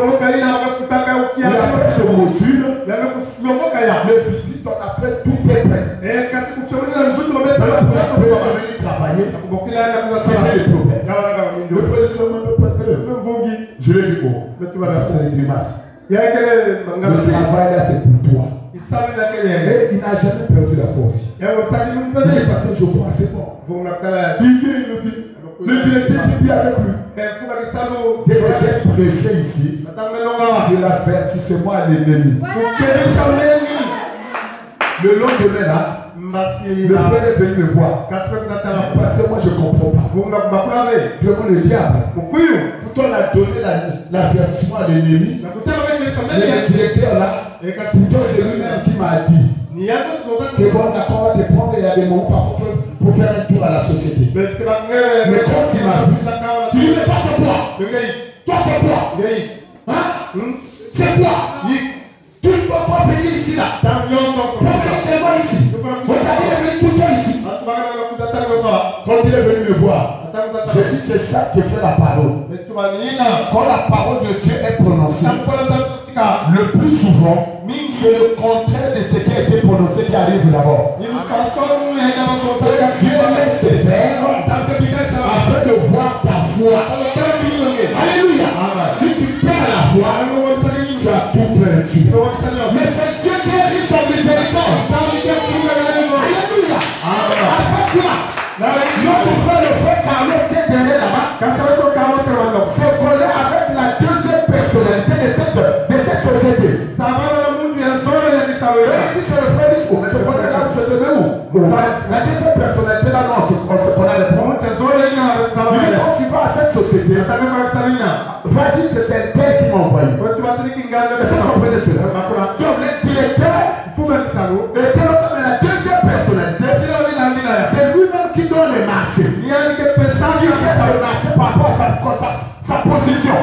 ce module. Le visite, on a fait tout est prêt. On peut venir travailler. C'est le problème. Le frère, je l'ai dit, bon, c'est des grimaces. Le travail là, c'est pour toi. Et il n'a jamais perdu la force. Il est passé, je crois, c'est bon. Le directeur qui vit avec lui. Dès que j'ai prêché ici, je l'avertissement à l'ennemi. Le lendemain là, le frère est venu me voir. Parce que moi je ne comprends pas. Vraiment le diable. Pourtant on a donné l'avertissement à l'ennemi. Le directeur là, pourtant c'est lui-même qui m'a dit que bon d'accord, on va te prendre, il y a des moments parfois pour faire un tour à la société. Mais quand il m'a vu, il dit mais toi c'est quoi? Toi c'est quoi? Hein? C'est quoi? Tu ne peux pas venir ici là. Tu peux venir seulement ici. On t'a dit de venir tout le temps ici. Quand il est venu me voir, j'ai dit c'est ça qui fait la parole. Quand la parole de Dieu est prononcée, le plus souvent, c'est le contraire de ce qui a été prononcé qui arrive d'abord. Dieu laisse se faire afin de voir ta foi. Alléluia. Si tu perds la foi, tu as tout perdu. Mais c'est Dieu qui est riche en miséricorde. Alléluia. Notre frère, le frère Carlos qui est derrière là-bas, se connaît avec la deuxième personnalité de cette société. Et c'est le frère dit, je connais là où tu te mets où? La deuxième personnalité là, non, on se connaît les points. Quand tu vas à cette société, va dire que c'est tel qui m'a envoyé. Est-ce que vous comprenez cela? Donc le directeur, était la deuxième personnalité, c'est lui-même qui donne les marchés. Qui cherche le marché par rapport à sa position.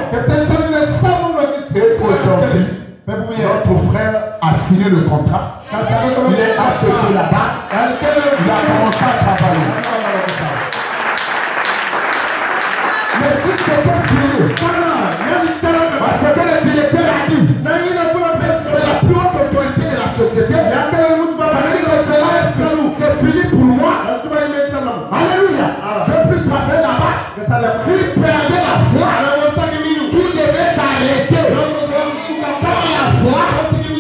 Et aujourd'hui, notre frère a signé le contrat. Il est associé là-bas. Il a commencé à travailler. Mais si c'était fini, parce que le directeur a dit, c'est la plus haute autorité de la société. Ça veut dire que c'est fini pour moi. Alléluia. Je peux travailler là-bas. S'il perdait la foi, tout devait s'arrêter. Quand la foi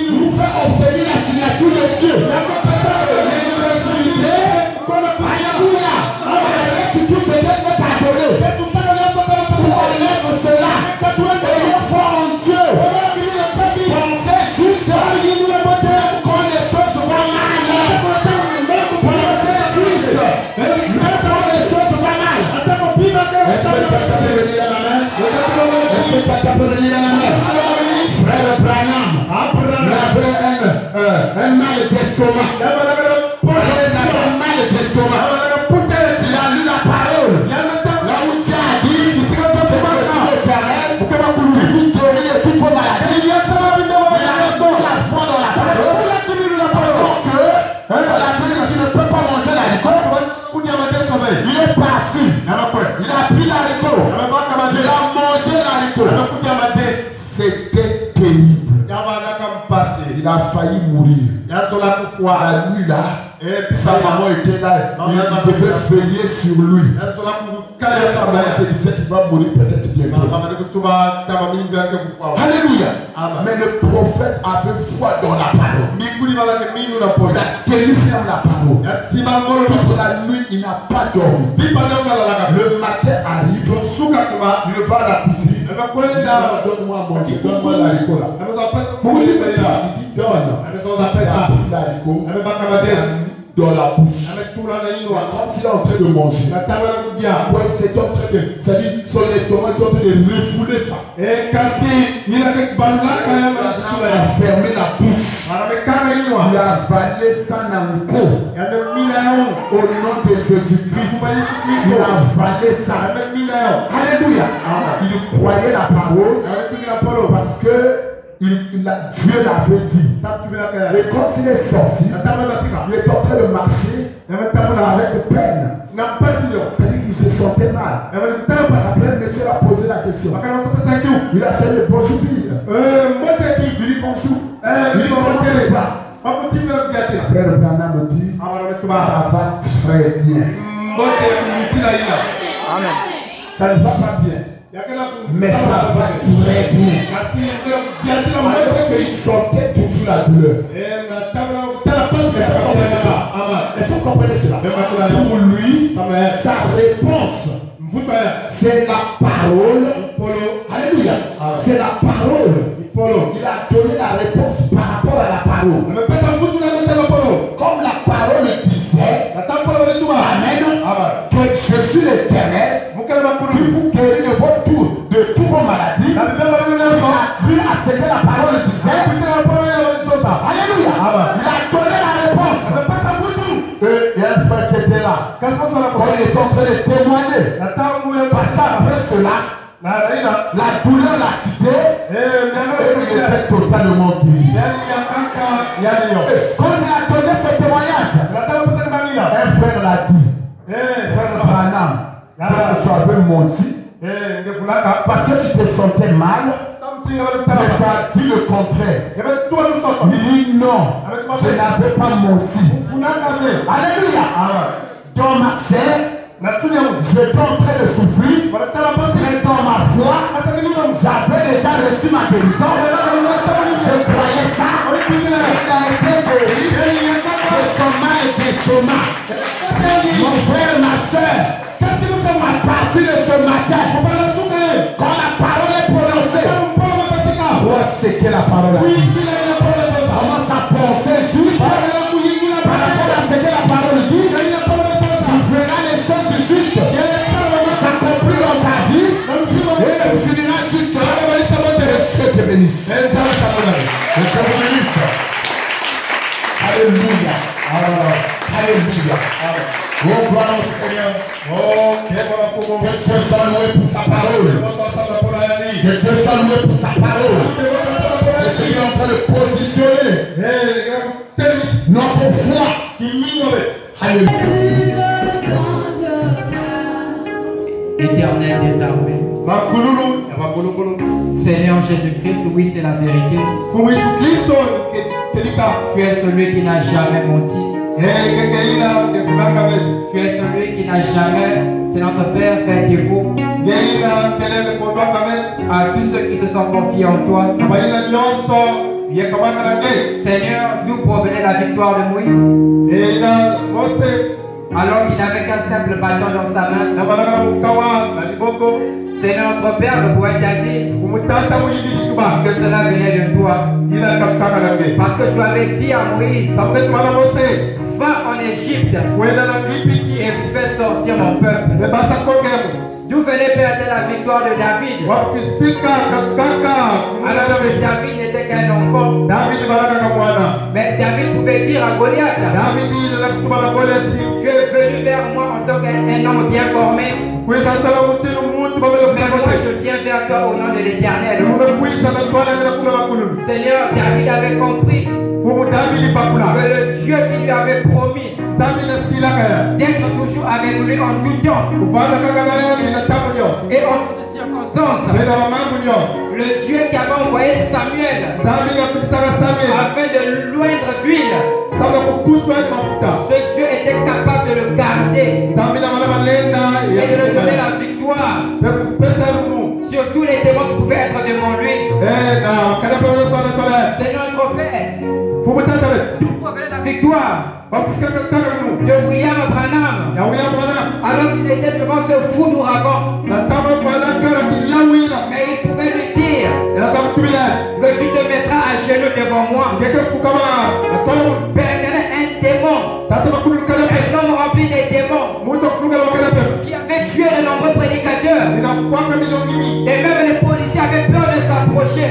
nous fait obtenir la signature de Dieu. Alléluia. Tout ce que tu as donné. Pour enlève cela. Et une foi en Dieu. Pensez juste quand les choses vont mal. Pensez juste même quand les choses vont mal. Est-ce que tu as venir dans la main? Est-ce que tu as venir dans la main? Frère Branham avait un mal d'estomac. Il avait un mal d'estomac. Il a lu la parole. Là où tu as dit que c'est l'éternel qui guérit toutes vos maladies. Il a mis la foi dans la parole. Donc, la télé qui ne peut pas manger l'haricot, il est parti. Il a pris l'haricot. Il a mangé l'haricot. C'était terrible. Il a failli mourir. La nuit là, sa maman était là. Il devait veiller sur lui. Et sa maman se disait qu'il va mourir peut-être bientôt. Alléluia. Mais le prophète avait foi dans la parole. Il a tenu ferme la parole. Toute la nuit, il n'a pas dormi. Le matin arrive, il va à la cuisine. Donne-moi à manger, donne-moi l'haricot là. Pour lui, il dit donne. Dans la bouche. Quand il est en train de manger, c'est en train de. C'est-à-dire, son estomac est en train de refouler ça. Il a fermé la bouche. Il a avalé ça dans le corps. Au nom de Jésus-Christ, il a avalé ça. Alléluia. Il croyait la parole parce que Dieu l'avait dit. Et quand il est sorti, il est en train de marcher avec peine. C'est-à-dire qu'il se sentait mal. Après, le monsieur a posé la question. Il a salué, bonjour Bill. Il dit bonjour. Il dit comment tu vas? Frère Branham me dit, ça va très bien. Amen. Ça ne va pas bien. Mais ça va très bien. Malgré qu'il sentait toujours la douleur. Est-ce que vous comprenez cela? Pour lui, sa réponse, c'est la parole. Alléluia. C'est la parole. Il a donné la réponse par rapport à la parole. Comme la parole disait, Amen, que je suis l'Éternel, qui vous guérit de toutes vos maladies. Il a cru à ce que la parole disait. Alléluia. Il a donné la réponse. Et il y a un frère qui était là. Quand il était en train de témoigner. Parce qu'après cela, la douleur l'a quitté et il était totalement guéri. Quand il a donné ce témoignage, un frère l'a dit. Frère Branham, tu avais menti parce que tu te sentais mal. tu as dit le contraire. Il dit non, je n'avais pas menti. Alléluia. Dans ma chair, j'étais en train de souffrir, mais dans ma foi, j'avais déjà reçu ma guérison. Je croyais ça. Il a été guéri de son mal et de son mal. Mon frère, ma soeur, qu'est-ce que nous sommes à partir de ce matin? Quand la parole est prononcée, vois ce que la parole a dit. Commence à penser juste par rapport à ce que la parole dit. Tu feras les choses justes. S'accomplir dans ta vie et tu finiras juste. Dieu te bénisse. Dieu te bénisse. Alléluia. Alléluia. Oh, gloire au Seigneur. Oh, que Dieu soit loué pour sa parole. Que Dieu soit loué pour sa parole. Le Seigneur est en train de positionner notre foi. Alléluia. Éternel des armées. Seigneur Jésus-Christ, oui, c'est la vérité. Tu es celui qui n'a jamais menti. Tu es celui qui n'a jamais, c'est notre Père, fait défaut à tous ceux qui se sont confiés en toi. Seigneur, d'où provenait la victoire de Moïse? Alors qu'il n'avait qu'un simple bâton dans sa main. Seigneur notre Père, le poète a dit que cela venait de toi. Parce que tu avais dit à Moïse, va en Égypte et fais sortir mon peuple. D'où venait Père la victoire de David? Alors que David n'était qu'un enfant. Mais David pouvait dire à Goliath, tu es venu vers moi en tant qu'un homme bien formé. Mais moi je viens vers toi au nom de l'Éternel. Seigneur, David avait compris que le Dieu qui lui avait promis d'être toujours avec lui en tout temps et en toutes circonstances, le Dieu qui avait envoyé Samuel afin de l'oindre d'huile, ce Dieu était capable de le garder et de lui donner la victoire sur tous les démons qui pouvaient être devant lui. C'est notre Père. D'où provenait la victoire de William Branham alors qu'il était devant ce fou d'ouragan. Mais il pouvait lui dire que tu te mettras à genoux devant moi. Père, un démon, un homme rempli des démons qui avait tué de nombreux prédicateurs. Et même les policiers avaient peur de s'approcher.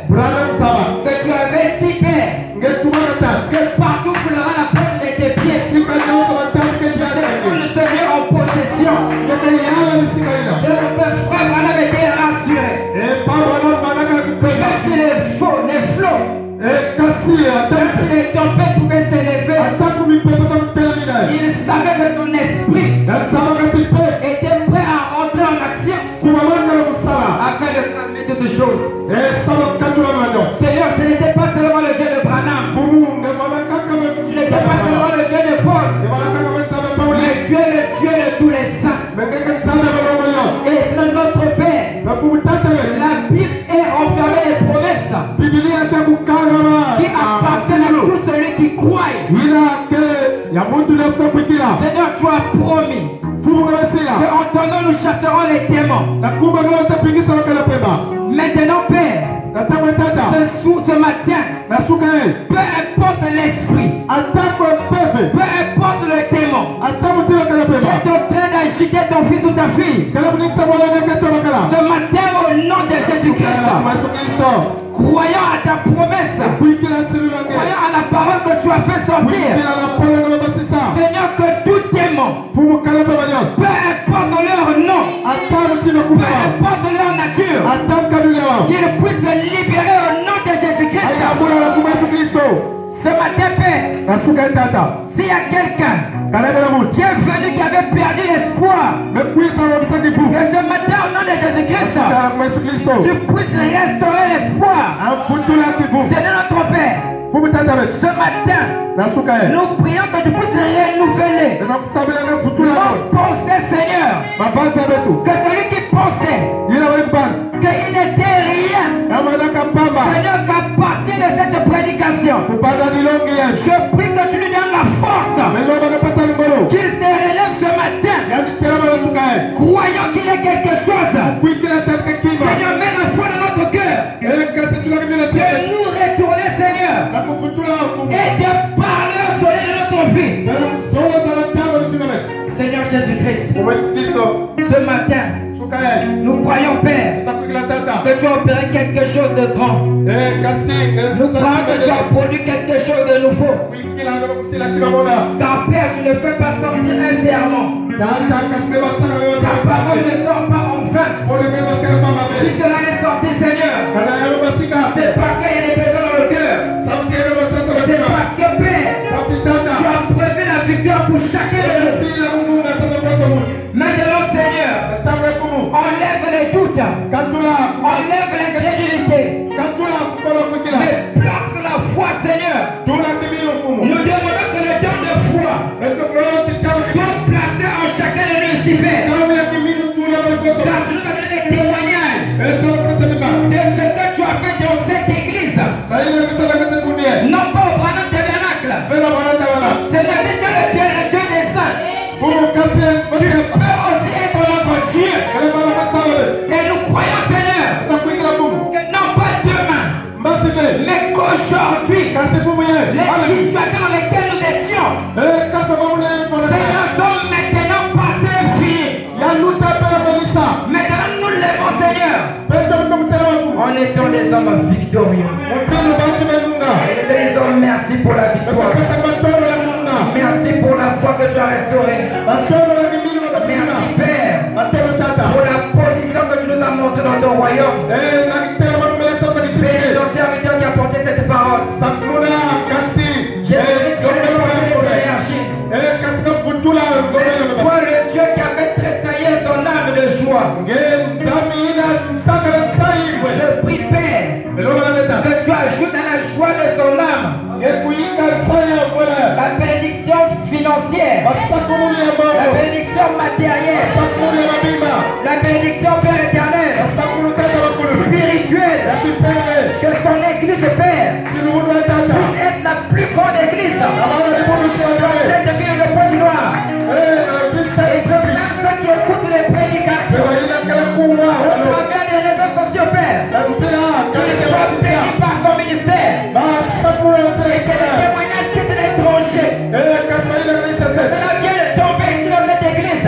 Branham savait que tu avais dit, Père, que partout coulera la porte de tes pieds. Le Seigneur en possession. Je ne peux frère Branham était rassuré. Même si les flots, même si les tempêtes pouvaient s'élever, il savait que ton esprit était prêt à rentrer en action afin de calmer toutes choses. Seigneur, ce n'était pas seulement le Dieu de Branham, tu n'étais pas seulement le Dieu de Paul, mais tu es le Dieu de tous les saints. Et c'est notre Père. La Bible est renfermée des promesses qui appartiennent à tout celui qui croit. Seigneur, tu as promis qu'en ton nom nous chasserons les démons. Maintenant, Père, ce matin, peu importe l'esprit, peu importe le démon qui est en train d'agiter ton fils ou ta fille, ce matin au nom de Jésus-Christ, croyant à ta promesse, croyant à la parole que tu as fait sortir, Seigneur, que tout démon, peu importe leur nom, peu importe leur nature, qu'ils puissent se libérer au nom de Jésus-Christ. Ce matin, Père, s'il y a quelqu'un qui est venu, qui avait perdu l'espoir, que ce matin, au nom de Jésus-Christ, tu puisses restaurer l'espoir. Seigneur notre Père, ce matin, nous prions que tu puisses renouveler nos pensées, Seigneur. Que celui qui pensait qu'il n'était rien, Seigneur, qu'à partir de cette prédication, je prie que tu lui donnes la force, qu'il se relève ce matin, croyant qu'il est quelque chose. Seigneur, mets la foi dans notre cœur, de nous retourner, Seigneur, et de parler au soleil de notre vie. Seigneur Jésus-Christ, ce matin, nous croyons, Père, que tu as opéré quelque chose de grand. Nous croyons que tu as produit quelque chose de nouveau. Car Père, tu ne fais pas sortir un serment. Ta parole ne sort pas en vain. Si cela est sorti, Seigneur, c'est parce qu'il y a des besoins dans le cœur. C'est parce que, Père, tu as prévu la victoire pour chacun de nous. Maintenant, Seigneur, enlève les doutes, enlève l'incrédulité, mais place la foi, Seigneur. Nous demandons que le don de foi soit placé en chacun de nous ici, Père. Car tu nous as donné des témoignages de ce que tu as fait dans cette église. Non pas au Branham Tabernacle. Seigneur, si tu es le Dieu des saints, tu peux aussi être notre Dieu. Et nous croyons, Seigneur, que non pas demain, mais qu'aujourd'hui, les situations dans lesquelles nous étions, Seigneur, sont maintenant passées et finies. Maintenant, nous levons, Seigneur, en étant des hommes victorieux. Et nous te disons merci pour la victoire. Merci pour la foi que tu as restaurée. Merci, Père, pour la position que tu nous as montrée dans ton royaume. Bénis ton serviteur qui a porté cette parole. Jésus-Christ, qui a dépensé les énergies. Toi, le Dieu qui a fait tressaillir son âme de joie. Je prie, Père, que tu ajoutes à la joie de son âme la bénédiction financière, la bénédiction matérielle, la bénédiction, Père éternel, spirituelle, que son église, Père, puisse être la plus grande église dans cette ville de Pointe-Noire. Et que même ceux qui écoutent les prédications au travers des réseaux sociaux, Père, qu'ils soient bénis par son ministère. Et c'est le témoignage qui est de l'étranger. Que cela vient de tomber ici dans cette église.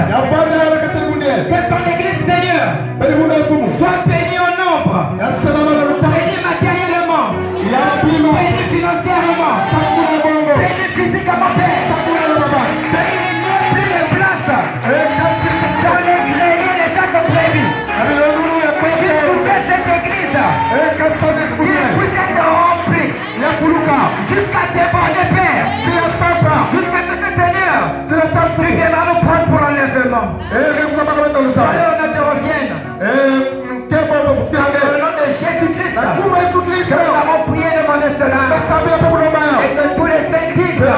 Que son église, Seigneur, soit bénie au nombre, bénie matériellement, bénie financièrement, bénie physiquement, Père. Bénie plus de place dans les greniers, les sacs de prévu. Qu'il puisse cette église, qu'il puisse être rempli jusqu'à déborder, Père, jusqu'à ce que, Seigneur, tu viendras nous prendre pour l'enlèvement. Alors on te revienne. Dans le nom de Jésus-Christ, que nous avons prié, demandé cela, et que tous les saints disent